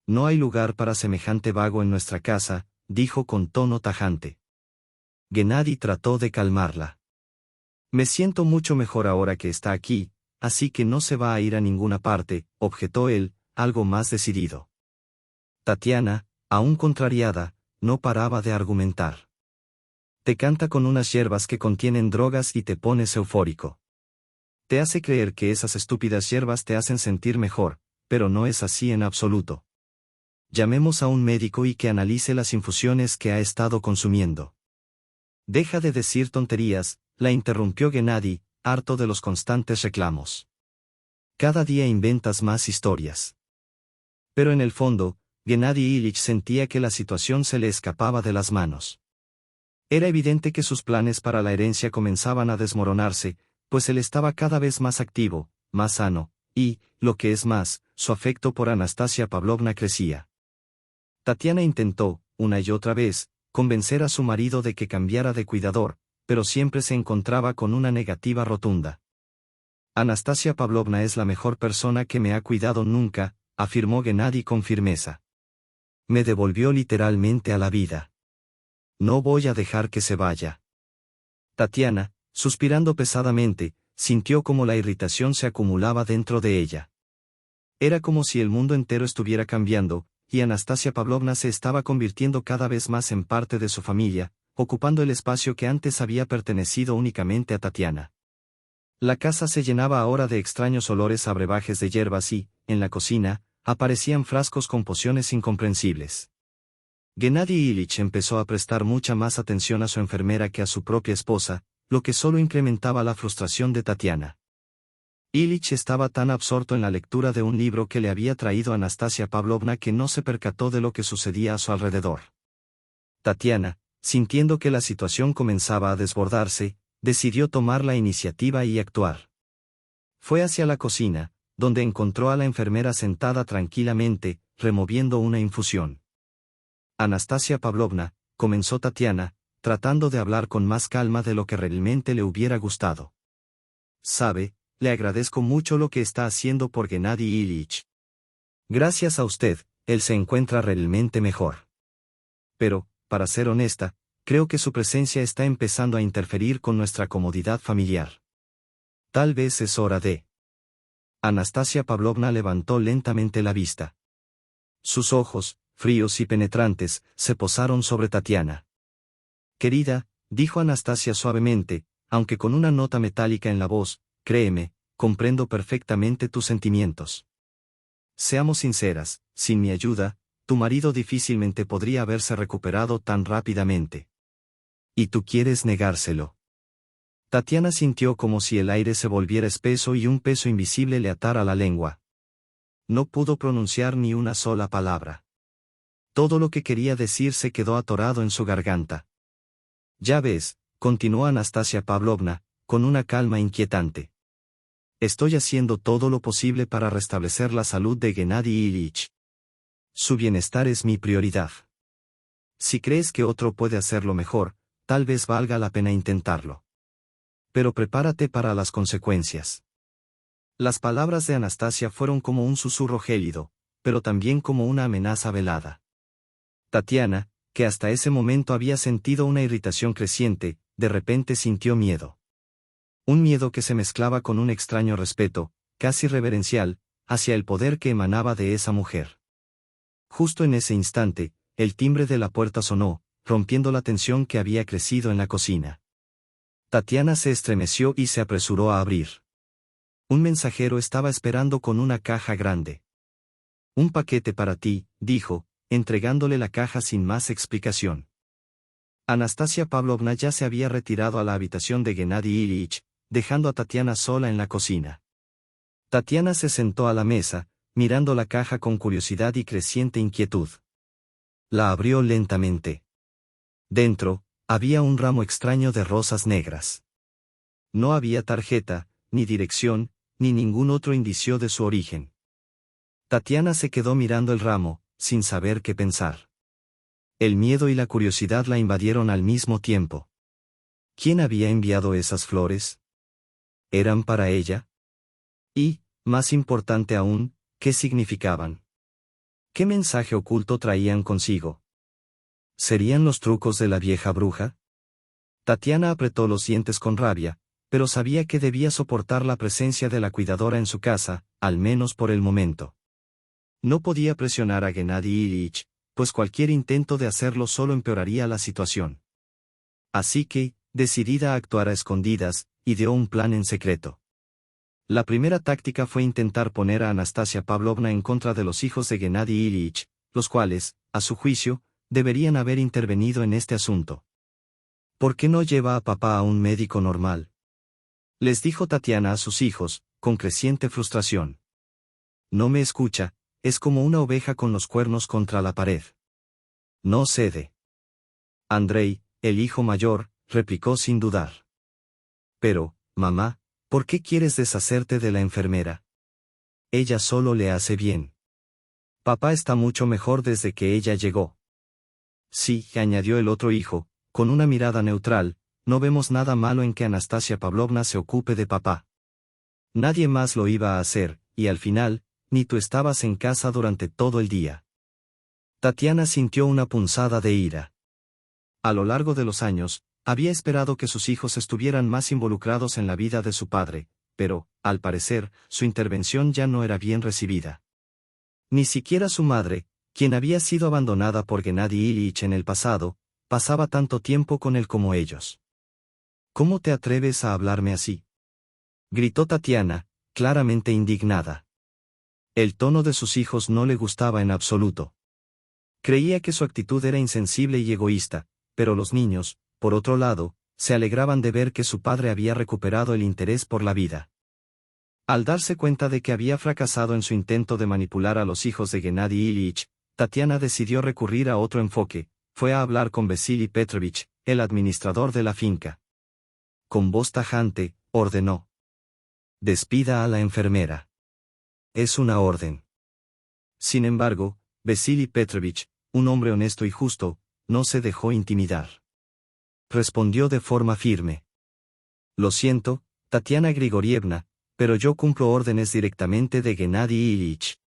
A: No hay lugar para semejante vago en nuestra casa, dijo con tono tajante. Gennady trató de calmarla. Me siento mucho mejor ahora que está aquí, así que no se va a ir a ninguna parte, objetó él, algo más decidido. Tatiana, aún contrariada, no paraba de argumentar. Te canta con unas hierbas que contienen drogas y te pones eufórico. Te hace creer que esas estúpidas hierbas te hacen sentir mejor, pero no es así en absoluto. Llamemos a un médico y que analice las infusiones que ha estado consumiendo. Deja de decir tonterías, la interrumpió Gennady, harto de los constantes reclamos. Cada día inventas más historias. Pero en el fondo, Gennady Ilich sentía que la situación se le escapaba de las manos. Era evidente que sus planes para la herencia comenzaban a desmoronarse, pues él estaba cada vez más activo, más sano, y, lo que es más, su afecto por Anastasia Pavlovna crecía. Tatiana intentó, una y otra vez, convencer a su marido de que cambiara de cuidador, pero siempre se encontraba con una negativa rotunda. Anastasia Pavlovna es la mejor persona que me ha cuidado nunca, afirmó Gennady con firmeza. Me devolvió literalmente a la vida. No voy a dejar que se vaya. Tatiana, suspirando pesadamente, sintió como la irritación se acumulaba dentro de ella. Era como si el mundo entero estuviera cambiando, y Anastasia Pavlovna se estaba convirtiendo cada vez más en parte de su familia, ocupando el espacio que antes había pertenecido únicamente a Tatiana. La casa se llenaba ahora de extraños olores a brebajes de hierbas y, en la cocina, aparecían frascos con pociones incomprensibles. Gennady Ilich empezó a prestar mucha más atención a su enfermera que a su propia esposa, lo que solo incrementaba la frustración de Tatiana. Ilich estaba tan absorto en la lectura de un libro que le había traído Anastasia Pavlovna que no se percató de lo que sucedía a su alrededor. Tatiana, sintiendo que la situación comenzaba a desbordarse, decidió tomar la iniciativa y actuar. Fue hacia la cocina, donde encontró a la enfermera sentada tranquilamente, removiendo una infusión. Anastasia Pavlovna, comenzó Tatiana, tratando de hablar con más calma de lo que realmente le hubiera gustado. Sabe, le agradezco mucho lo que está haciendo por Gennady Ilich. Gracias a usted, él se encuentra realmente mejor. Pero, para ser honesta, creo que su presencia está empezando a interferir con nuestra comodidad familiar. Tal vez es hora de... Anastasia Pavlovna levantó lentamente la vista. Sus ojos, fríos y penetrantes, se posaron sobre Tatiana. Querida, dijo Anastasia suavemente, aunque con una nota metálica en la voz, créeme, comprendo perfectamente tus sentimientos. Seamos sinceras, sin mi ayuda, tu marido difícilmente podría haberse recuperado tan rápidamente. ¿Y tú quieres negárselo? Tatiana sintió como si el aire se volviera espeso y un peso invisible le atara la lengua. No pudo pronunciar ni una sola palabra. Todo lo que quería decir se quedó atorado en su garganta. Ya ves, continuó Anastasia Pavlovna, con una calma inquietante. Estoy haciendo todo lo posible para restablecer la salud de Gennady Ilich. Su bienestar es mi prioridad. Si crees que otro puede hacerlo mejor, tal vez valga la pena intentarlo. Pero prepárate para las consecuencias. Las palabras de Anastasia fueron como un susurro gélido, pero también como una amenaza velada. Tatiana, que hasta ese momento había sentido una irritación creciente, de repente sintió miedo. Un miedo que se mezclaba con un extraño respeto, casi reverencial, hacia el poder que emanaba de esa mujer. Justo en ese instante, el timbre de la puerta sonó, rompiendo la tensión que había crecido en la cocina. Tatiana se estremeció y se apresuró a abrir. Un mensajero estaba esperando con una caja grande. Un paquete para ti, dijo, entregándole la caja sin más explicación. Anastasia Pavlovna ya se había retirado a la habitación de Gennady Ilich, dejando a Tatiana sola en la cocina. Tatiana se sentó a la mesa, mirando la caja con curiosidad y creciente inquietud. La abrió lentamente. Dentro, había un ramo extraño de rosas negras. No había tarjeta, ni dirección, ni ningún otro indicio de su origen. Tatiana se quedó mirando el ramo, sin saber qué pensar. El miedo y la curiosidad la invadieron al mismo tiempo. ¿Quién había enviado esas flores? ¿Eran para ella? Y, más importante aún, ¿qué significaban? ¿Qué mensaje oculto traían consigo? ¿Serían los trucos de la vieja bruja? Tatiana apretó los dientes con rabia, pero sabía que debía soportar la presencia de la cuidadora en su casa, al menos por el momento. No podía presionar a Gennady Ilich, pues cualquier intento de hacerlo solo empeoraría la situación. Así que, decidida a actuar a escondidas, ideó un plan en secreto. La primera táctica fue intentar poner a Anastasia Pavlovna en contra de los hijos de Gennady Ilich, los cuales, a su juicio, deberían haber intervenido en este asunto. ¿Por qué no lleva a papá a un médico normal? Les dijo Tatiana a sus hijos, con creciente frustración. No me escucha, es como una oveja con los cuernos contra la pared. No cede. Andrei, el hijo mayor, replicó sin dudar. Pero, mamá, ¿por qué quieres deshacerte de la enfermera? Ella solo le hace bien. Papá está mucho mejor desde que ella llegó. Sí, añadió el otro hijo, con una mirada neutral, no vemos nada malo en que Anastasia Pavlovna se ocupe de papá. Nadie más lo iba a hacer, y al final, ni tú estabas en casa durante todo el día. Tatiana sintió una punzada de ira. A lo largo de los años, había esperado que sus hijos estuvieran más involucrados en la vida de su padre, pero, al parecer, su intervención ya no era bien recibida. Ni siquiera su madre, quien había sido abandonada por Gennady Ilich en el pasado, pasaba tanto tiempo con él como ellos. ¿Cómo te atreves a hablarme así? Gritó Tatiana, claramente indignada. El tono de sus hijos no le gustaba en absoluto. Creía que su actitud era insensible y egoísta, pero los niños, por otro lado, se alegraban de ver que su padre había recuperado el interés por la vida. Al darse cuenta de que había fracasado en su intento de manipular a los hijos de Gennady Ilyich, Tatiana decidió recurrir a otro enfoque. Fue a hablar con Vasily Petrovich, el administrador de la finca. Con voz tajante, ordenó: despida a la enfermera. Es una orden. Sin embargo, Vasily Petrovich, un hombre honesto y justo, no se dejó intimidar. Respondió de forma firme: lo siento, Tatiana Grigorievna, pero yo cumplo órdenes directamente de Gennady Ilyich.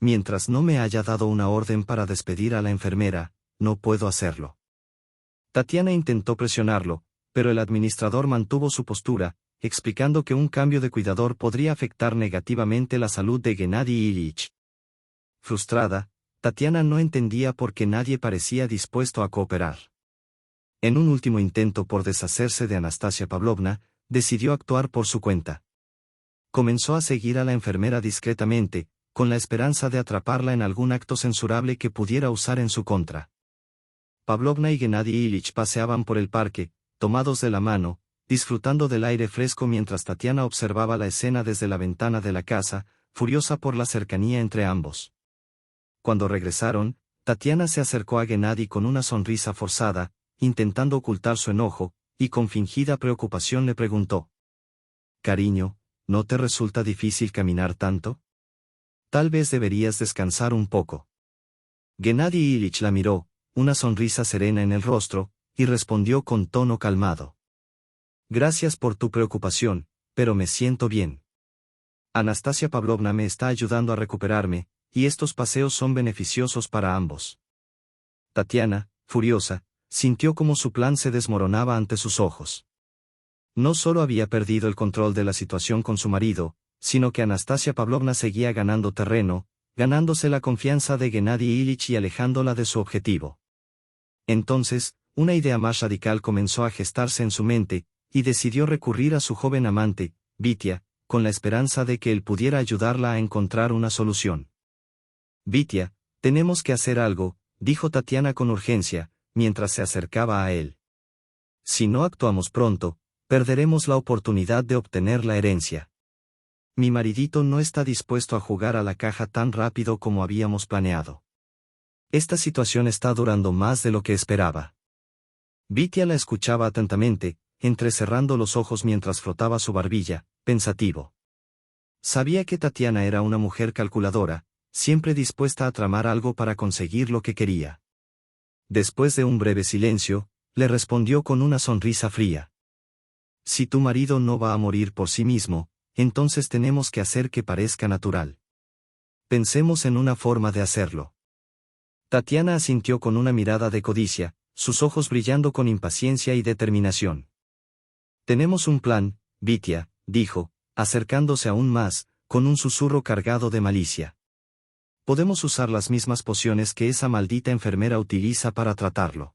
A: Mientras no me haya dado una orden para despedir a la enfermera, no puedo hacerlo. Tatiana intentó presionarlo, pero el administrador mantuvo su postura, explicando que un cambio de cuidador podría afectar negativamente la salud de Gennady Ilyich. Frustrada, Tatiana no entendía por qué nadie parecía dispuesto a cooperar. En un último intento por deshacerse de Anastasia Pavlovna, decidió actuar por su cuenta. Comenzó a seguir a la enfermera discretamente, con la esperanza de atraparla en algún acto censurable que pudiera usar en su contra. Pavlovna y Gennady Ilyich paseaban por el parque, tomados de la mano, disfrutando del aire fresco mientras Tatiana observaba la escena desde la ventana de la casa, furiosa por la cercanía entre ambos. Cuando regresaron, Tatiana se acercó a Gennady con una sonrisa forzada, intentando ocultar su enojo, y con fingida preocupación le preguntó: «Cariño, ¿no te resulta difícil caminar tanto? Tal vez deberías descansar un poco». Gennady Ilyich la miró, una sonrisa serena en el rostro, y respondió con tono calmado: «Gracias por tu preocupación, pero me siento bien. Anastasia Pavlovna me está ayudando a recuperarme, y estos paseos son beneficiosos para ambos». Tatiana, furiosa, sintió como su plan se desmoronaba ante sus ojos. No solo había perdido el control de la situación con su marido, sino que Anastasia Pavlovna seguía ganando terreno, ganándose la confianza de Gennady Ilyich y alejándola de su objetivo. Entonces, una idea más radical comenzó a gestarse en su mente, y decidió recurrir a su joven amante, Vitya, con la esperanza de que él pudiera ayudarla a encontrar una solución. «Vitya, tenemos que hacer algo», dijo Tatiana con urgencia, mientras se acercaba a él. «Si no actuamos pronto, perderemos la oportunidad de obtener la herencia. Mi maridito no está dispuesto a jugar a la caja tan rápido como habíamos planeado. Esta situación está durando más de lo que esperaba». Vitya la escuchaba atentamente, entrecerrando los ojos mientras frotaba su barbilla, pensativo. Sabía que Tatiana era una mujer calculadora, siempre dispuesta a tramar algo para conseguir lo que quería. Después de un breve silencio, le respondió con una sonrisa fría: «Si tu marido no va a morir por sí mismo, entonces tenemos que hacer que parezca natural. Pensemos en una forma de hacerlo». Tatiana asintió con una mirada de codicia, sus ojos brillando con impaciencia y determinación. «Tenemos un plan, Vitya», dijo, acercándose aún más, con un susurro cargado de malicia. «Podemos usar las mismas pociones que esa maldita enfermera utiliza para tratarlo.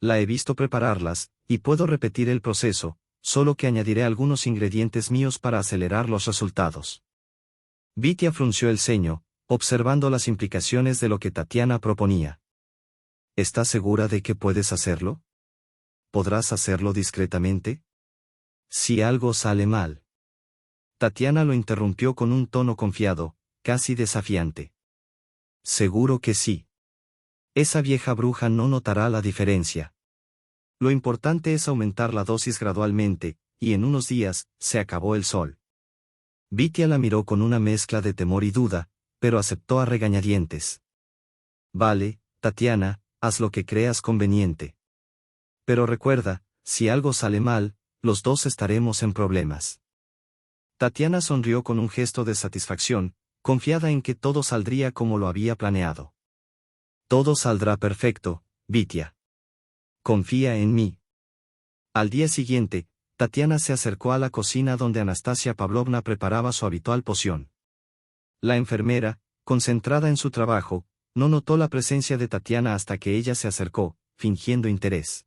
A: La he visto prepararlas, y puedo repetir el proceso, solo que añadiré algunos ingredientes míos para acelerar los resultados». Vitya frunció el ceño, observando las implicaciones de lo que Tatiana proponía. «¿Estás segura de que puedes hacerlo? ¿Podrás hacerlo discretamente? Si algo sale mal». Tatiana lo interrumpió con un tono confiado, casi desafiante. «Seguro que sí. Esa vieja bruja no notará la diferencia. Lo importante es aumentar la dosis gradualmente, y en unos días, se acabó el sol». Vitya la miró con una mezcla de temor y duda, pero aceptó a regañadientes. «Vale, Tatiana, haz lo que creas conveniente. Pero recuerda, si algo sale mal, los dos estaremos en problemas». Tatiana sonrió con un gesto de satisfacción, confiada en que todo saldría como lo había planeado. «Todo saldrá perfecto, Vitya. Confía en mí». Al día siguiente, Tatiana se acercó a la cocina donde Anastasia Pavlovna preparaba su habitual poción. La enfermera, concentrada en su trabajo, no notó la presencia de Tatiana hasta que ella se acercó, fingiendo interés.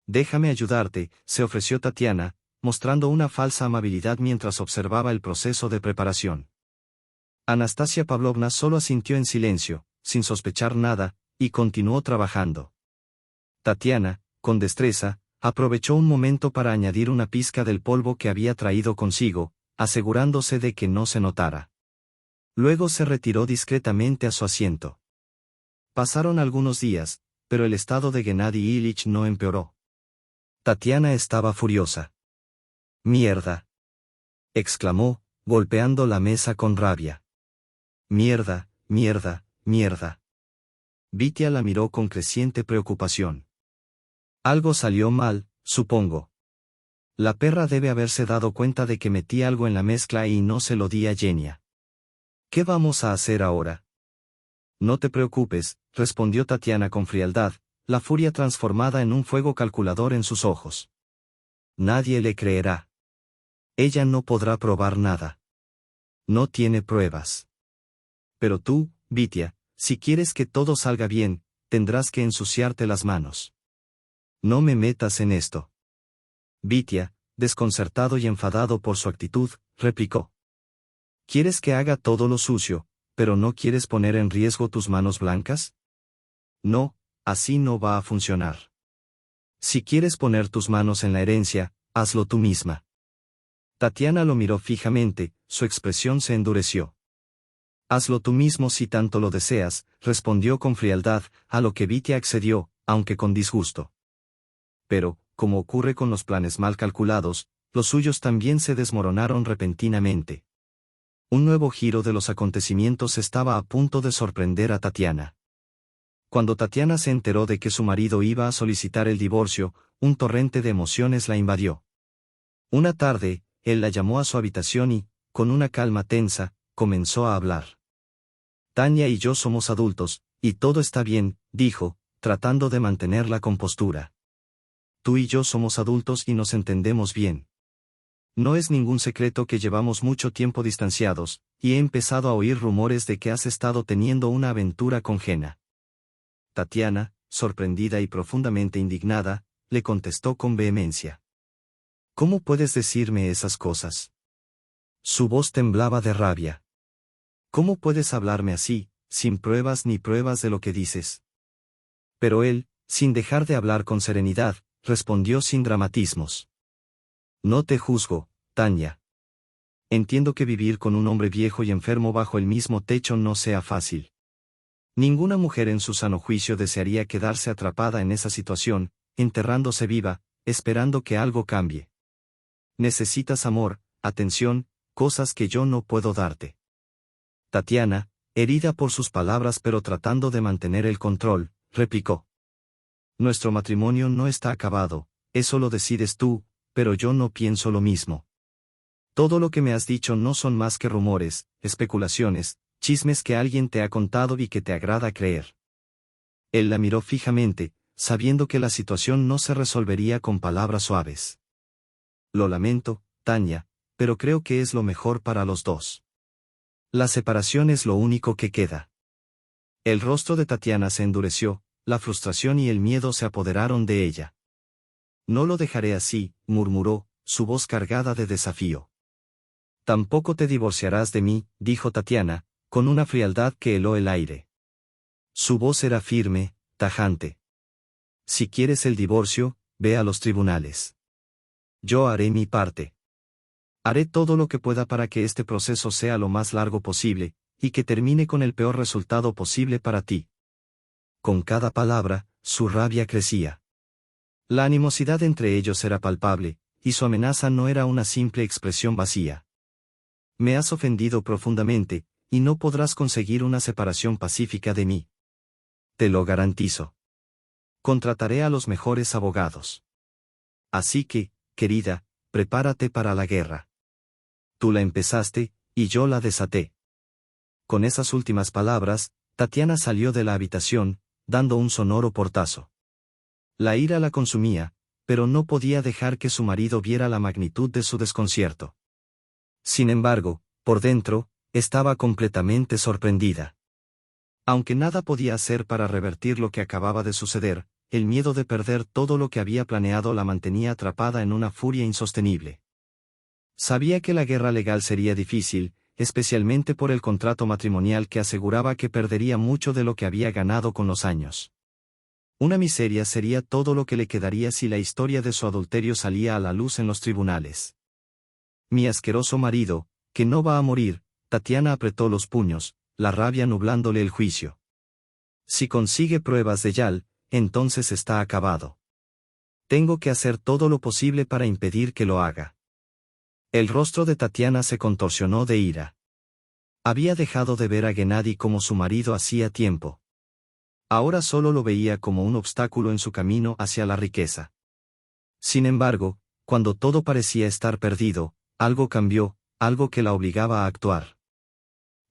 A: «Déjame ayudarte», se ofreció Tatiana, mostrando una falsa amabilidad mientras observaba el proceso de preparación. Anastasia Pavlovna solo asintió en silencio, sin sospechar nada, y continuó trabajando. Tatiana, con destreza, aprovechó un momento para añadir una pizca del polvo que había traído consigo, asegurándose de que no se notara. Luego se retiró discretamente a su asiento. Pasaron algunos días, pero el estado de Gennady Ilich no empeoró. Tatiana estaba furiosa. «¡Mierda!», exclamó, golpeando la mesa con rabia. «¡Mierda, mierda, mierda!». Vitia la miró con creciente preocupación. «Algo salió mal, supongo. La perra debe haberse dado cuenta de que metí algo en la mezcla y no se lo di a Genia. ¿Qué vamos a hacer ahora?». «No te preocupes», respondió Tatiana con frialdad, la furia transformada en un fuego calculador en sus ojos. «Nadie le creerá. Ella no podrá probar nada. No tiene pruebas. Pero tú, Vitia, si quieres que todo salga bien, tendrás que ensuciarte las manos. No me metas en esto». Vitia, desconcertado y enfadado por su actitud, replicó. «¿Quieres que haga todo lo sucio, pero no quieres poner en riesgo tus manos blancas? No, así no va a funcionar. Si quieres poner tus manos en la herencia, hazlo tú misma». Tatiana lo miró fijamente, su expresión se endureció. «Hazlo tú mismo si tanto lo deseas», respondió con frialdad, a lo que Vitia accedió, aunque con disgusto. Pero, como ocurre con los planes mal calculados, los suyos también se desmoronaron repentinamente. Un nuevo giro de los acontecimientos estaba a punto de sorprender a Tatiana. Cuando Tatiana se enteró de que su marido iba a solicitar el divorcio, un torrente de emociones la invadió. Una tarde, él la llamó a su habitación y, con una calma tensa, comenzó a hablar. «Tania y yo somos adultos, y todo está bien», dijo, tratando de mantener la compostura. «Tú y yo somos adultos y nos entendemos bien. No es ningún secreto que llevamos mucho tiempo distanciados, y he empezado a oír rumores de que has estado teniendo una aventura con Gena». Tatiana, sorprendida y profundamente indignada, le contestó con vehemencia. «¿Cómo puedes decirme esas cosas?». Su voz temblaba de rabia. «¿Cómo puedes hablarme así, sin pruebas ni pruebas de lo que dices?». Pero él, sin dejar de hablar con serenidad, respondió sin dramatismos. «No te juzgo, Tania. Entiendo que vivir con un hombre viejo y enfermo bajo el mismo techo no sea fácil. Ninguna mujer en su sano juicio desearía quedarse atrapada en esa situación, enterrándose viva, esperando que algo cambie. Necesitas amor, atención, cosas que yo no puedo darte». Tatiana, herida por sus palabras pero tratando de mantener el control, replicó. «Nuestro matrimonio no está acabado, eso lo decides tú, pero yo no pienso lo mismo. Todo lo que me has dicho no son más que rumores, especulaciones, chismes que alguien te ha contado y que te agrada creer». Él la miró fijamente, sabiendo que la situación no se resolvería con palabras suaves. «Lo lamento, Tania, pero creo que es lo mejor para los dos. La separación es lo único que queda». El rostro de Tatiana se endureció, la frustración y el miedo se apoderaron de ella. «No lo dejaré así», murmuró, su voz cargada de desafío. «Tampoco te divorciarás de mí», dijo Tatiana, con una frialdad que heló el aire. Su voz era firme, tajante. «Si quieres el divorcio, ve a los tribunales. Yo haré mi parte. Haré todo lo que pueda para que este proceso sea lo más largo posible, y que termine con el peor resultado posible para ti». Con cada palabra, su rabia crecía. La animosidad entre ellos era palpable, y su amenaza no era una simple expresión vacía. «Me has ofendido profundamente, y no podrás conseguir una separación pacífica de mí. Te lo garantizo. Contrataré a los mejores abogados. Así que, querida, prepárate para la guerra. Tú la empezaste, y yo la desaté». Con esas últimas palabras, Tatiana salió de la habitación, dando un sonoro portazo. La ira la consumía, pero no podía dejar que su marido viera la magnitud de su desconcierto. Sin embargo, por dentro, estaba completamente sorprendida. Aunque nada podía hacer para revertir lo que acababa de suceder, el miedo de perder todo lo que había planeado la mantenía atrapada en una furia insostenible. Sabía que la guerra legal sería difícil, especialmente por el contrato matrimonial que aseguraba que perdería mucho de lo que había ganado con los años. Una miseria sería todo lo que le quedaría si la historia de su adulterio salía a la luz en los tribunales. Mi asqueroso marido, que no va a morir. Tatiana apretó los puños, la rabia nublándole el juicio. Si consigue pruebas de Yal, entonces está acabado. Tengo que hacer todo lo posible para impedir que lo haga. El rostro de Tatiana se contorsionó de ira. Había dejado de ver a Gennady como su marido hacía tiempo. Ahora solo lo veía como un obstáculo en su camino hacia la riqueza. Sin embargo, cuando todo parecía estar perdido, algo cambió, algo que la obligaba a actuar.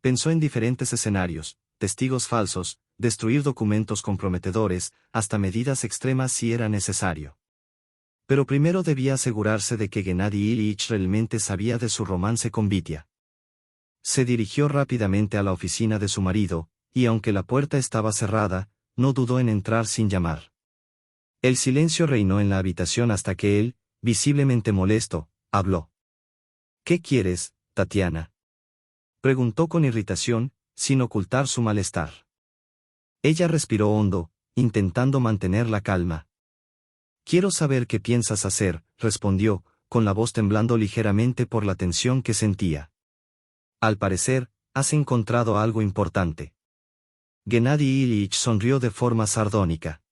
A: Pensó en diferentes escenarios, testigos falsos, destruir documentos comprometedores, hasta medidas extremas si era necesario. Pero primero debía asegurarse de que Gennady Ilyich realmente sabía de su romance con Vitia. Se dirigió rápidamente a la oficina de su marido, y aunque la puerta estaba cerrada, no dudó en entrar sin llamar. El silencio reinó en la habitación hasta que él, visiblemente molesto, habló. ¿Qué quieres, Tatiana? Preguntó con irritación, sin ocultar su malestar. Ella respiró hondo, intentando mantener la calma. Quiero saber qué piensas hacer, respondió, con la voz temblando ligeramente por la tensión que sentía. Al parecer, has encontrado algo importante. Gennady Ilyich sonrió de forma sardónica.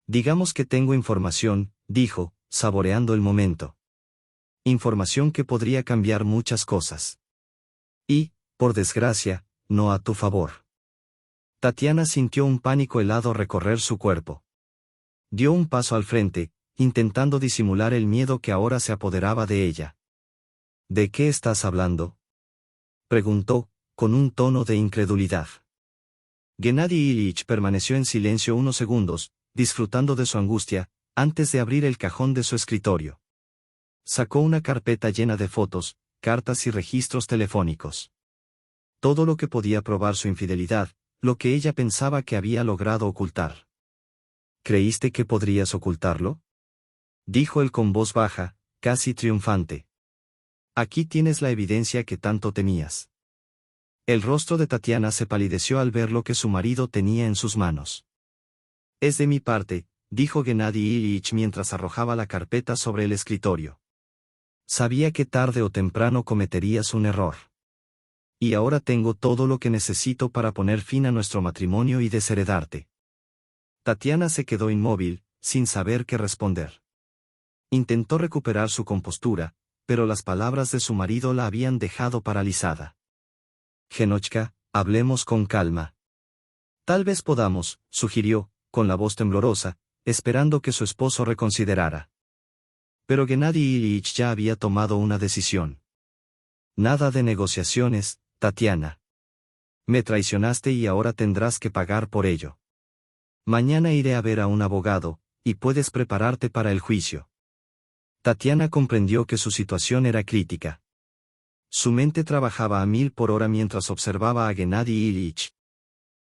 A: Digamos que tengo información, dijo, saboreando el momento. Información que podría cambiar muchas cosas. Y, por desgracia, no a tu favor. Tatiana sintió un pánico helado recorrer su cuerpo. Dio un paso al frente, intentando disimular el miedo que ahora se apoderaba de ella. ¿De qué estás hablando?, preguntó, con un tono de incredulidad. Gennady Ilyich permaneció en silencio unos segundos, disfrutando de su angustia, antes de abrir el cajón de su escritorio. Sacó una carpeta llena de fotos, cartas y registros telefónicos. Todo lo que podía probar su infidelidad, lo que ella pensaba que había logrado ocultar. ¿Creíste que podrías ocultarlo?, dijo él con voz baja, casi triunfante. Aquí tienes la evidencia que tanto temías. El rostro de Tatiana se palideció al ver lo que su marido tenía en sus manos. Es de mi parte, dijo Gennady Ilyich mientras arrojaba la carpeta sobre el escritorio. Sabía que tarde o temprano cometerías un error. Y ahora tengo todo lo que necesito para poner fin a nuestro matrimonio y desheredarte. Tatiana se quedó inmóvil, sin saber qué responder. Intentó recuperar su compostura, pero las palabras de su marido la habían dejado paralizada. Genochka, hablemos con calma. Tal vez podamos, sugirió, con la voz temblorosa, esperando que su esposo reconsiderara. Pero Gennady Ilyich ya había tomado una decisión. Nada de negociaciones, Tatiana. Me traicionaste y ahora tendrás que pagar por ello. Mañana iré a ver a un abogado, y puedes prepararte para el juicio. Tatiana comprendió que su situación era crítica. Su mente trabajaba a 1000 por hora mientras observaba a Gennady Ilyich.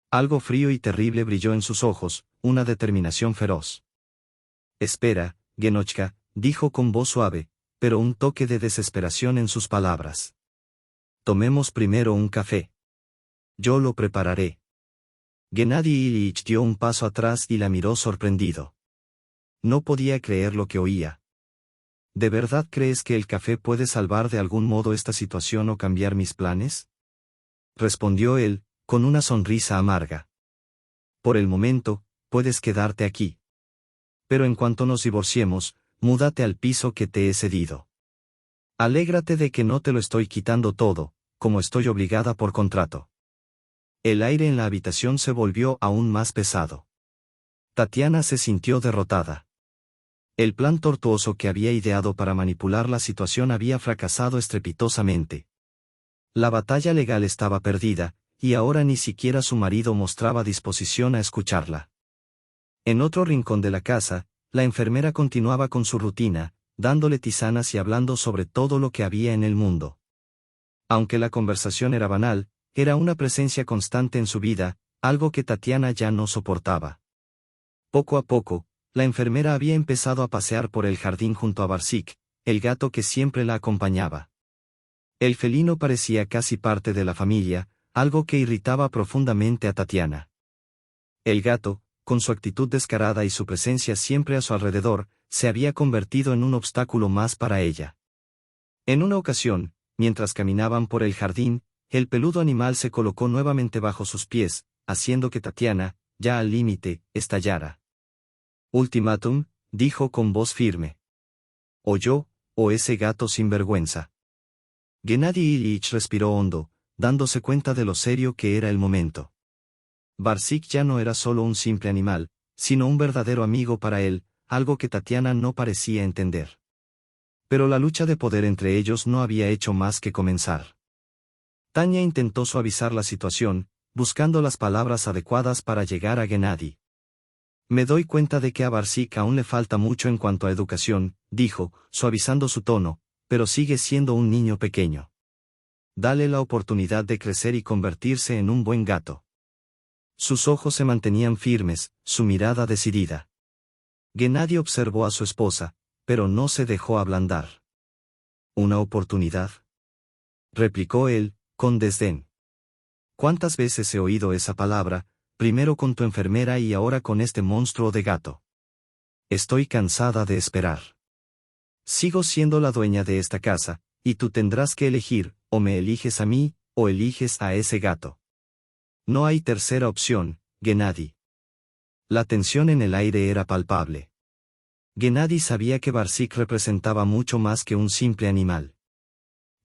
A: Algo frío y terrible brilló en sus ojos, una determinación feroz. Espera, Genochka, dijo con voz suave, pero un toque de desesperación en sus palabras. Tomemos primero un café. Yo lo prepararé. Gennady Ilyich dio un paso atrás y la miró sorprendido. No podía creer lo que oía. ¿De verdad crees que el café puede salvar de algún modo esta situación o cambiar mis planes?, respondió él, con una sonrisa amarga. Por el momento, puedes quedarte aquí. Pero en cuanto nos divorciemos, múdate al piso que te he cedido. Alégrate de que no te lo estoy quitando todo, como estoy obligada por contrato. El aire en la habitación se volvió aún más pesado. Tatiana se sintió derrotada. El plan tortuoso que había ideado para manipular la situación había fracasado estrepitosamente. La batalla legal estaba perdida, y ahora ni siquiera su marido mostraba disposición a escucharla. En otro rincón de la casa, la enfermera continuaba con su rutina, dándole tisanas y hablando sobre todo lo que había en el mundo. Aunque la conversación era banal, era una presencia constante en su vida, algo que Tatiana ya no soportaba. Poco a poco, la enfermera había empezado a pasear por el jardín junto a Barsik, el gato que siempre la acompañaba. El felino parecía casi parte de la familia, algo que irritaba profundamente a Tatiana. El gato, con su actitud descarada y su presencia siempre a su alrededor, se había convertido en un obstáculo más para ella. En una ocasión, mientras caminaban por el jardín, el peludo animal se colocó nuevamente bajo sus pies, haciendo que Tatiana, ya al límite, estallara. Ultimátum, dijo con voz firme. O yo, o ese gato sinvergüenza. Gennady Ilyich respiró hondo, dándose cuenta de lo serio que era el momento. Barsik ya no era solo un simple animal, sino un verdadero amigo para él, algo que Tatiana no parecía entender. Pero la lucha de poder entre ellos no había hecho más que comenzar. Tanya intentó suavizar la situación, buscando las palabras adecuadas para llegar a Gennady. Me doy cuenta de que a Barsik aún le falta mucho en cuanto a educación, dijo, suavizando su tono, pero sigue siendo un niño pequeño. Dale la oportunidad de crecer y convertirse en un buen gato. Sus ojos se mantenían firmes, su mirada decidida. Gennady observó a su esposa, pero no se dejó ablandar. ¿Una oportunidad?, replicó él, con desdén. ¿Cuántas veces he oído esa palabra, primero con tu enfermera y ahora con este monstruo de gato? Estoy cansada de esperar. Sigo siendo la dueña de esta casa, y tú tendrás que elegir, o me eliges a mí, o eliges a ese gato. No hay tercera opción, Gennady. La tensión en el aire era palpable. Gennady sabía que Barsik representaba mucho más que un simple animal.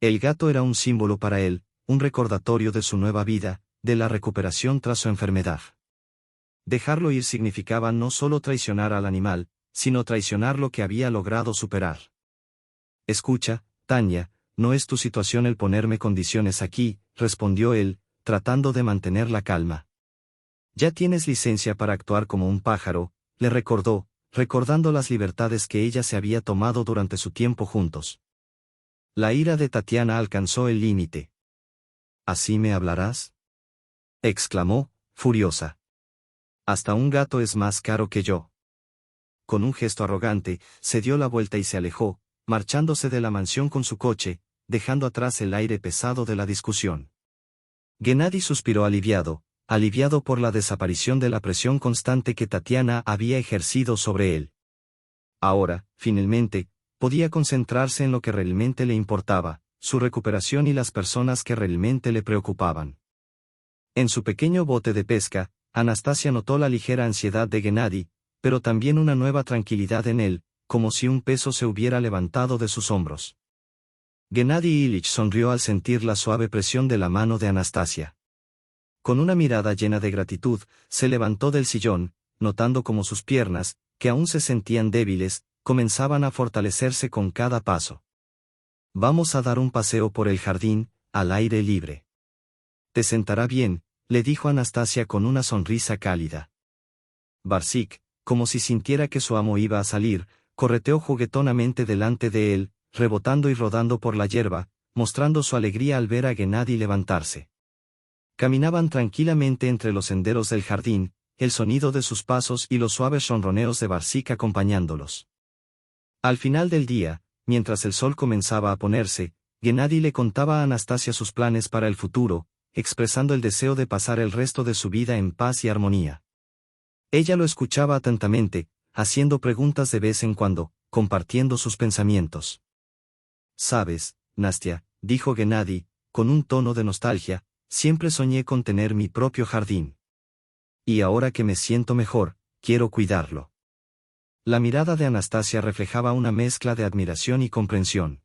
A: El gato era un símbolo para él, un recordatorio de su nueva vida, de la recuperación tras su enfermedad. Dejarlo ir significaba no solo traicionar al animal, sino traicionar lo que había logrado superar. Escucha, Tanya, no es tu situación el ponerme condiciones aquí, respondió él, tratando de mantener la calma. Ya tienes licencia para actuar como un pájaro, le recordó, recordando las libertades que ella se había tomado durante su tiempo juntos. La ira de Tatiana alcanzó el límite. ¿Así me hablarás?, exclamó, furiosa. Hasta un gato es más caro que yo. Con un gesto arrogante, se dio la vuelta y se alejó, marchándose de la mansión con su coche, dejando atrás el aire pesado de la discusión. Gennady suspiró aliviado por la desaparición de la presión constante que Tatiana había ejercido sobre él. Ahora, finalmente, podía concentrarse en lo que realmente le importaba, su recuperación y las personas que realmente le preocupaban. En su pequeño bote de pesca, Anastasia notó la ligera ansiedad de Gennady, pero también una nueva tranquilidad en él, como si un peso se hubiera levantado de sus hombros. Gennady Ilyich sonrió al sentir la suave presión de la mano de Anastasia. Con una mirada llena de gratitud, se levantó del sillón, notando cómo sus piernas, que aún se sentían débiles, comenzaban a fortalecerse con cada paso. Vamos a dar un paseo por el jardín, al aire libre. Te sentará bien, le dijo Anastasia con una sonrisa cálida. Barsik, como si sintiera que su amo iba a salir, correteó juguetonamente delante de él, rebotando y rodando por la hierba, mostrando su alegría al ver a Gennady levantarse. Caminaban tranquilamente entre los senderos del jardín, el sonido de sus pasos y los suaves ronroneos de Barsik acompañándolos. Al final del día, mientras el sol comenzaba a ponerse, Gennady le contaba a Anastasia sus planes para el futuro, expresando el deseo de pasar el resto de su vida en paz y armonía. Ella lo escuchaba atentamente, haciendo preguntas de vez en cuando, compartiendo sus pensamientos. Sabes, Nastia, dijo Gennady, con un tono de nostalgia, siempre soñé con tener mi propio jardín. Y ahora que me siento mejor, quiero cuidarlo. La mirada de Anastasia reflejaba una mezcla de admiración y comprensión.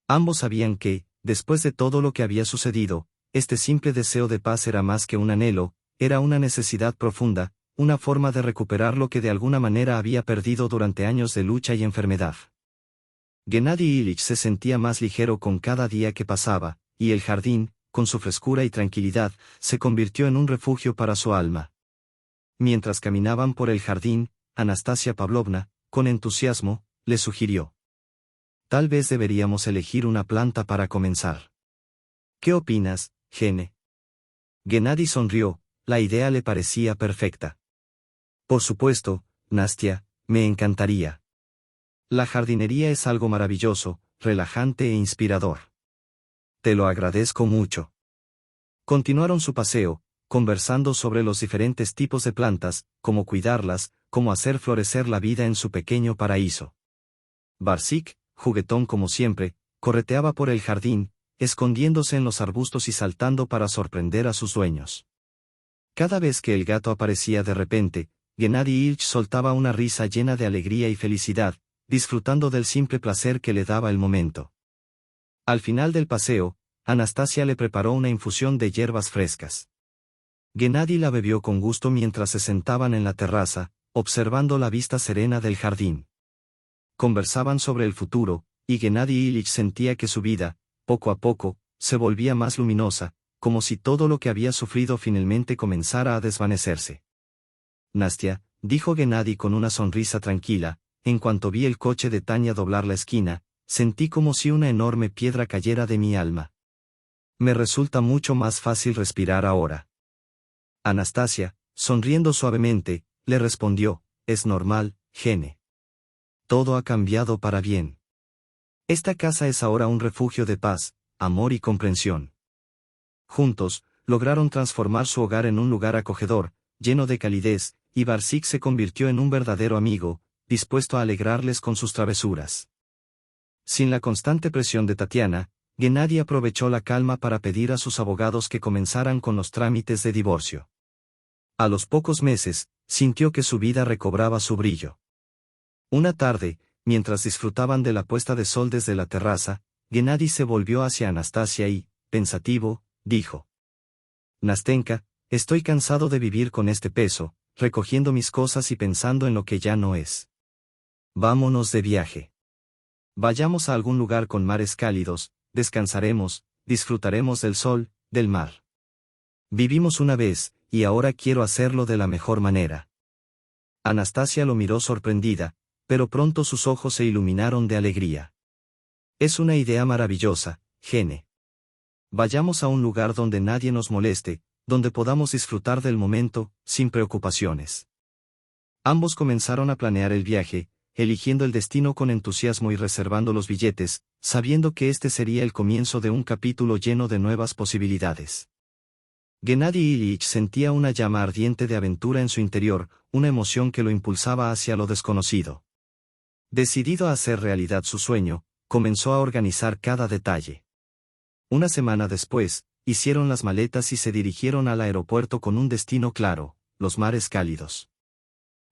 A: Ambos sabían que, después de todo lo que había sucedido, este simple deseo de paz era más que un anhelo, era una necesidad profunda, una forma de recuperar lo que de alguna manera había perdido durante años de lucha y enfermedad. Gennady Ilyich se sentía más ligero con cada día que pasaba, y el jardín, con su frescura y tranquilidad, se convirtió en un refugio para su alma. Mientras caminaban por el jardín, Anastasia Pavlovna, con entusiasmo, le sugirió. Tal vez deberíamos elegir una planta para comenzar. ¿Qué opinas, Gene? Gennady sonrió, la idea le parecía perfecta. Por supuesto, Nastia, me encantaría. La jardinería es algo maravilloso, relajante e inspirador. Te lo agradezco mucho. Continuaron su paseo, conversando sobre los diferentes tipos de plantas, cómo cuidarlas, cómo hacer florecer la vida en su pequeño paraíso. Barsik, juguetón como siempre, correteaba por el jardín, escondiéndose en los arbustos y saltando para sorprender a sus dueños. Cada vez que el gato aparecía de repente, Gennady Ilch soltaba una risa llena de alegría y felicidad, disfrutando del simple placer que le daba el momento. Al final del paseo, Anastasia le preparó una infusión de hierbas frescas. Gennady la bebió con gusto mientras se sentaban en la terraza, observando la vista serena del jardín. Conversaban sobre el futuro, y Gennady Ilich sentía que su vida, poco a poco, se volvía más luminosa, como si todo lo que había sufrido finalmente comenzara a desvanecerse. Nastia, dijo Gennady con una sonrisa tranquila, en cuanto vi el coche de Tania doblar la esquina, sentí como si una enorme piedra cayera de mi alma. Me resulta mucho más fácil respirar ahora. Anastasia, sonriendo suavemente, le respondió, es normal, Gene. Todo ha cambiado para bien. Esta casa es ahora un refugio de paz, amor y comprensión. Juntos, lograron transformar su hogar en un lugar acogedor, lleno de calidez, y Barsik se convirtió en un verdadero amigo, dispuesto a alegrarles con sus travesuras. Sin la constante presión de Tatiana, Gennady aprovechó la calma para pedir a sus abogados que comenzaran con los trámites de divorcio. A los pocos meses, sintió que su vida recobraba su brillo. Una tarde, mientras disfrutaban de la puesta de sol desde la terraza, Gennady se volvió hacia Anastasia y, pensativo, dijo: Nastenka, estoy cansado de vivir con este peso, recogiendo mis cosas y pensando en lo que ya no es. Vámonos de viaje. Vayamos a algún lugar con mares cálidos, descansaremos, disfrutaremos del sol, del mar. Vivimos una vez, y ahora quiero hacerlo de la mejor manera. Anastasia lo miró sorprendida, pero pronto sus ojos se iluminaron de alegría. Es una idea maravillosa, Gene. Vayamos a un lugar donde nadie nos moleste, donde podamos disfrutar del momento, sin preocupaciones. Ambos comenzaron a planear el viaje, eligiendo el destino con entusiasmo y reservando los billetes, sabiendo que este sería el comienzo de un capítulo lleno de nuevas posibilidades. Gennady Ilich sentía una llama ardiente de aventura en su interior, una emoción que lo impulsaba hacia lo desconocido. Decidido a hacer realidad su sueño, comenzó a organizar cada detalle. Una semana después, hicieron las maletas y se dirigieron al aeropuerto con un destino claro, los mares cálidos.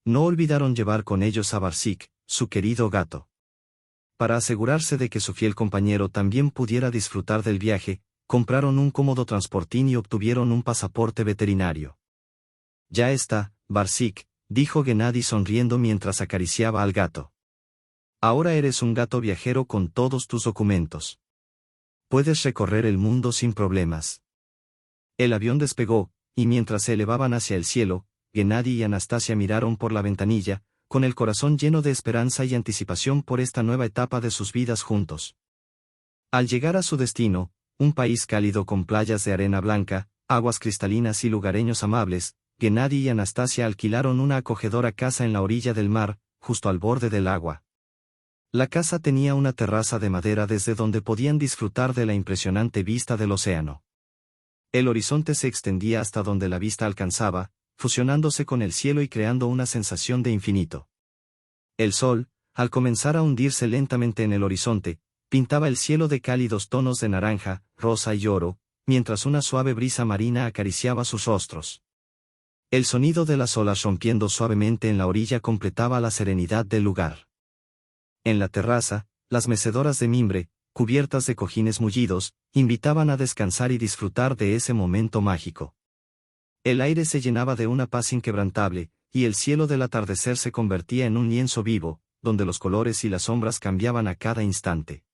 A: No olvidaron llevar con ellos a Barsik, su querido gato. Para asegurarse de que su fiel compañero también pudiera disfrutar del viaje, compraron un cómodo transportín y obtuvieron un pasaporte veterinario. Ya está, Barsik, dijo Gennady sonriendo mientras acariciaba al gato. Ahora eres un gato viajero con todos tus documentos. Puedes recorrer el mundo sin problemas. El avión despegó, y mientras se elevaban hacia el cielo, Gennady y Anastasia miraron por la ventanilla, con el corazón lleno de esperanza y anticipación por esta nueva etapa de sus vidas juntos. Al llegar a su destino, un país cálido con playas de arena blanca, aguas cristalinas y lugareños amables, Gennady y Anastasia alquilaron una acogedora casa en la orilla del mar, justo al borde del agua. La casa tenía una terraza de madera desde donde podían disfrutar de la impresionante vista del océano. El horizonte se extendía hasta donde la vista alcanzaba, fusionándose con el cielo y creando una sensación de infinito. El sol, al comenzar a hundirse lentamente en el horizonte, pintaba el cielo de cálidos tonos de naranja, rosa y oro, mientras una suave brisa marina acariciaba sus rostros. El sonido de las olas rompiendo suavemente en la orilla completaba la serenidad del lugar. En la terraza, las mecedoras de mimbre, cubiertas de cojines mullidos, invitaban a descansar y disfrutar de ese momento mágico. El aire se llenaba de una paz inquebrantable, y el cielo del atardecer se convertía en un lienzo vivo, donde los colores y las sombras cambiaban a cada instante.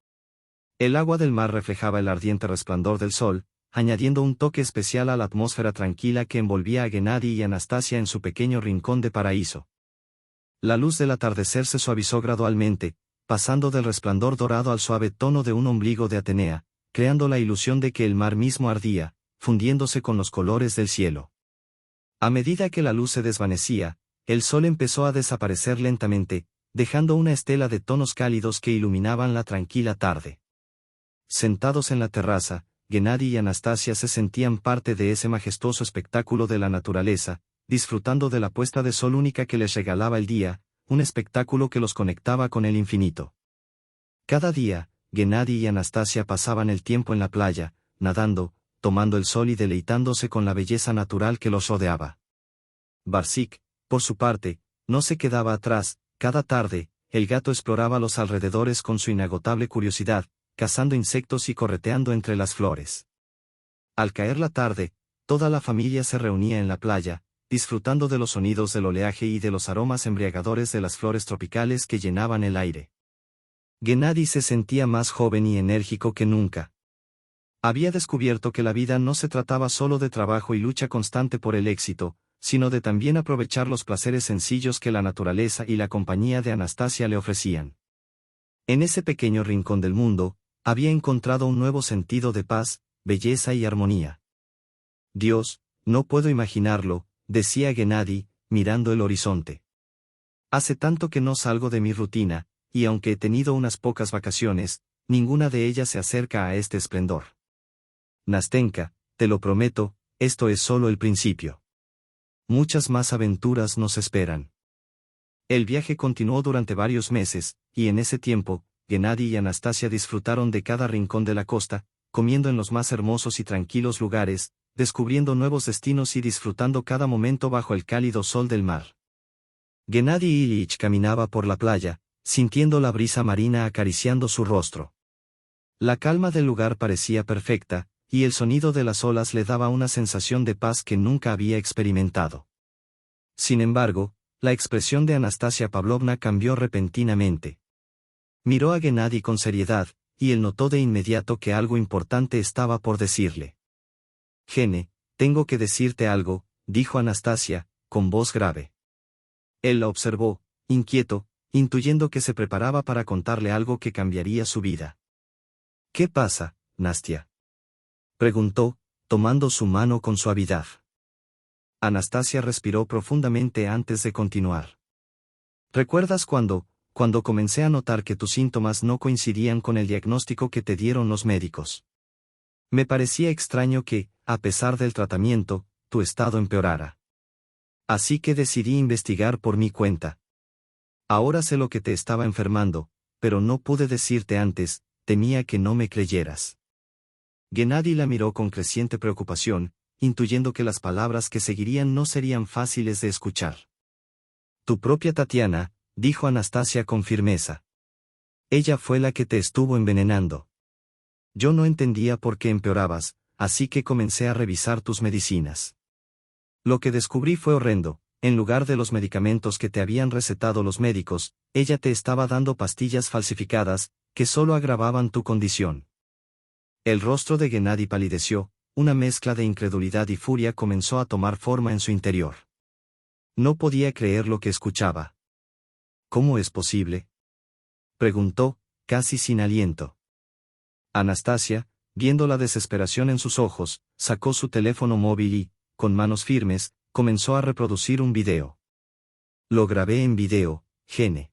A: El agua del mar reflejaba el ardiente resplandor del sol, añadiendo un toque especial a la atmósfera tranquila que envolvía a Gennady y Anastasia en su pequeño rincón de paraíso. La luz del atardecer se suavizó gradualmente, pasando del resplandor dorado al suave tono de un ombligo de Atenea, creando la ilusión de que el mar mismo ardía, fundiéndose con los colores del cielo. A medida que la luz se desvanecía, el sol empezó a desaparecer lentamente, dejando una estela de tonos cálidos que iluminaban la tranquila tarde. Sentados en la terraza, Gennady y Anastasia se sentían parte de ese majestuoso espectáculo de la naturaleza, disfrutando de la puesta de sol única que les regalaba el día, un espectáculo que los conectaba con el infinito. Cada día, Gennady y Anastasia pasaban el tiempo en la playa, nadando, tomando el sol y deleitándose con la belleza natural que los rodeaba. Barsik, por su parte, no se quedaba atrás. Cada tarde, el gato exploraba los alrededores con su inagotable curiosidad, cazando insectos y correteando entre las flores. Al caer la tarde, toda la familia se reunía en la playa, disfrutando de los sonidos del oleaje y de los aromas embriagadores de las flores tropicales que llenaban el aire. Gennady se sentía más joven y enérgico que nunca. Había descubierto que la vida no se trataba solo de trabajo y lucha constante por el éxito, sino de también aprovechar los placeres sencillos que la naturaleza y la compañía de Anastasia le ofrecían. En ese pequeño rincón del mundo, había encontrado un nuevo sentido de paz, belleza y armonía. Dios, no puedo imaginarlo, decía Gennady, mirando el horizonte. Hace tanto que no salgo de mi rutina, y aunque he tenido unas pocas vacaciones, ninguna de ellas se acerca a este esplendor. Nastenka, te lo prometo, esto es solo el principio. Muchas más aventuras nos esperan. El viaje continuó durante varios meses, y en ese tiempo, Gennady y Anastasia disfrutaron de cada rincón de la costa, comiendo en los más hermosos y tranquilos lugares, descubriendo nuevos destinos y disfrutando cada momento bajo el cálido sol del mar. Gennady Ilyich caminaba por la playa, sintiendo la brisa marina acariciando su rostro. La calma del lugar parecía perfecta, y el sonido de las olas le daba una sensación de paz que nunca había experimentado. Sin embargo, la expresión de Anastasia Pavlovna cambió repentinamente. Miró a Gennady con seriedad, y él notó de inmediato que algo importante estaba por decirle. «Gene, tengo que decirte algo», dijo Anastasia, con voz grave. Él la observó, inquieto, intuyendo que se preparaba para contarle algo que cambiaría su vida. «¿Qué pasa, Nastia?», preguntó, tomando su mano con suavidad. Anastasia respiró profundamente antes de continuar. «¿Recuerdas cuando comencé a notar que tus síntomas no coincidían con el diagnóstico que te dieron los médicos? Me parecía extraño que, a pesar del tratamiento, tu estado empeorara. Así que decidí investigar por mi cuenta. Ahora sé lo que te estaba enfermando, pero no pude decirte antes, temía que no me creyeras». Gennady la miró con creciente preocupación, intuyendo que las palabras que seguirían no serían fáciles de escuchar. «Tu propia Tatiana», dijo Anastasia con firmeza. «Ella fue la que te estuvo envenenando. Yo no entendía por qué empeorabas, así que comencé a revisar tus medicinas. Lo que descubrí fue horrendo. En lugar de los medicamentos que te habían recetado los médicos, ella te estaba dando pastillas falsificadas, que solo agravaban tu condición». El rostro de Gennady palideció, una mezcla de incredulidad y furia comenzó a tomar forma en su interior. No podía creer lo que escuchaba. «¿Cómo es posible?», preguntó, casi sin aliento. Anastasia, viendo la desesperación en sus ojos, sacó su teléfono móvil y, con manos firmes, comenzó a reproducir un video. «Lo grabé en video, Gene.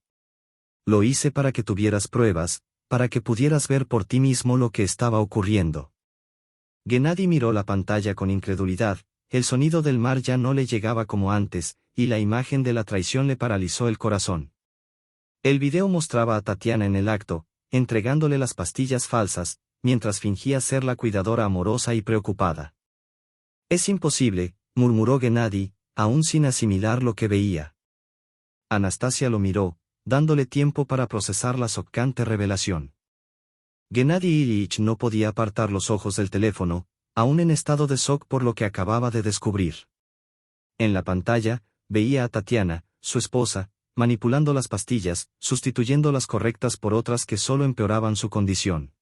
A: Lo hice para que tuvieras pruebas, para que pudieras ver por ti mismo lo que estaba ocurriendo». Gennady miró la pantalla con incredulidad, el sonido del mar ya no le llegaba como antes, y la imagen de la traición le paralizó el corazón. El video mostraba a Tatiana en el acto, entregándole las pastillas falsas, mientras fingía ser la cuidadora amorosa y preocupada. «Es imposible», murmuró Gennady, aún sin asimilar lo que veía. Anastasia lo miró, dándole tiempo para procesar la chocante revelación. Gennady Ilyich no podía apartar los ojos del teléfono, aún en estado de shock por lo que acababa de descubrir. En la pantalla, veía a Tatiana, su esposa, manipulando las pastillas, sustituyendo las correctas por otras que solo empeoraban su condición.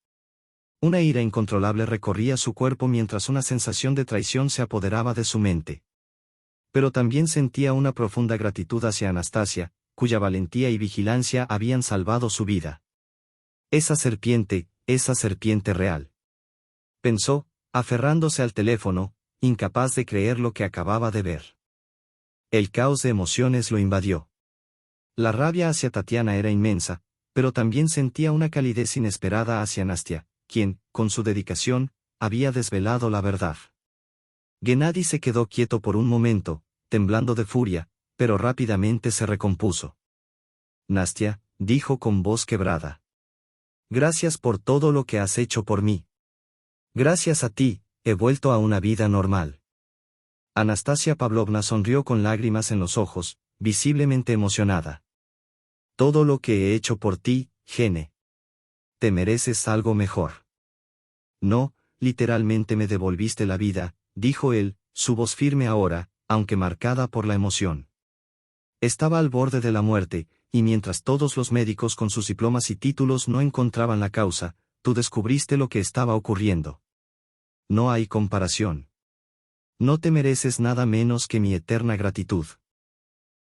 A: Una ira incontrolable recorría su cuerpo mientras una sensación de traición se apoderaba de su mente. Pero también sentía una profunda gratitud hacia Anastasia, cuya valentía y vigilancia habían salvado su vida. Esa serpiente real. Pensó, aferrándose al teléfono, incapaz de creer lo que acababa de ver. El caos de emociones lo invadió. La rabia hacia Tatiana era inmensa, pero también sentía una calidez inesperada hacia Nastia, quien, con su dedicación, había desvelado la verdad. Gennady se quedó quieto por un momento, temblando de furia, pero rápidamente se recompuso. Nastia, dijo con voz quebrada. Gracias por todo lo que has hecho por mí. Gracias a ti, he vuelto a una vida normal. Anastasia Pavlovna sonrió con lágrimas en los ojos, visiblemente emocionada. Todo lo que he hecho por ti, Gene. Te mereces algo mejor. No, literalmente me devolviste la vida, dijo él, su voz firme ahora, aunque marcada por la emoción. Estaba al borde de la muerte, y mientras todos los médicos con sus diplomas y títulos no encontraban la causa, tú descubriste lo que estaba ocurriendo. No hay comparación. No te mereces nada menos que mi eterna gratitud.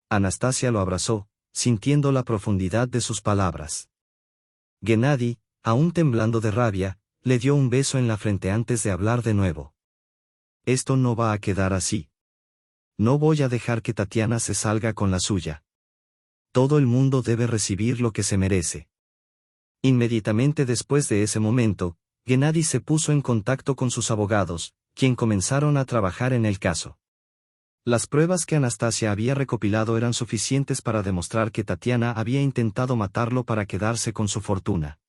A: Anastasia lo abrazó, sintiendo la profundidad de sus palabras. Gennady, aún temblando de rabia, le dio un beso en la frente antes de hablar de nuevo. Esto no va a quedar así. No voy a dejar que Tatiana se salga con la suya. Todo el mundo debe recibir lo que se merece. Inmediatamente después de ese momento, Gennady se puso en contacto con sus abogados, quien comenzaron a trabajar en el caso. Las pruebas que Anastasia había recopilado eran suficientes para demostrar que Tatiana había intentado matarlo para quedarse con su fortuna.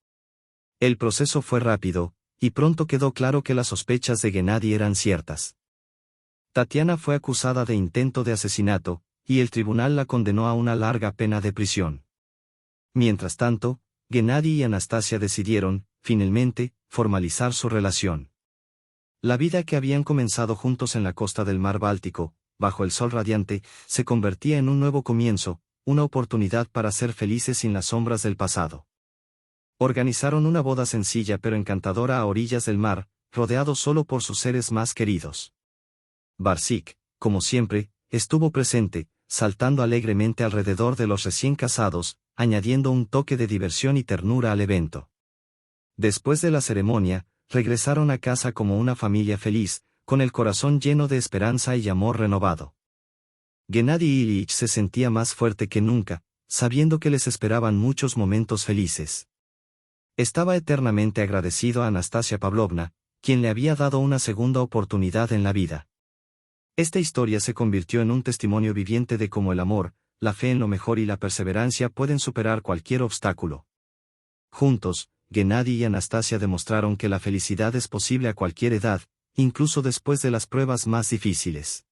A: El proceso fue rápido, y pronto quedó claro que las sospechas de Gennady eran ciertas. Tatiana fue acusada de intento de asesinato, y el tribunal la condenó a una larga pena de prisión. Mientras tanto, Gennady y Anastasia decidieron, finalmente, formalizar su relación. La vida que habían comenzado juntos en la costa del mar Báltico, bajo el sol radiante, se convertía en un nuevo comienzo, una oportunidad para ser felices sin las sombras del pasado. Organizaron una boda sencilla pero encantadora a orillas del mar, rodeados solo por sus seres más queridos. Barzik, como siempre, estuvo presente, saltando alegremente alrededor de los recién casados, añadiendo un toque de diversión y ternura al evento. Después de la ceremonia, regresaron a casa como una familia feliz, con el corazón lleno de esperanza y amor renovado. Gennady Ilyich se sentía más fuerte que nunca, sabiendo que les esperaban muchos momentos felices. Estaba eternamente agradecido a Anastasia Pavlovna, quien le había dado una segunda oportunidad en la vida. Esta historia se convirtió en un testimonio viviente de cómo el amor, la fe en lo mejor y la perseverancia pueden superar cualquier obstáculo. Juntos, Gennady y Anastasia demostraron que la felicidad es posible a cualquier edad, incluso después de las pruebas más difíciles.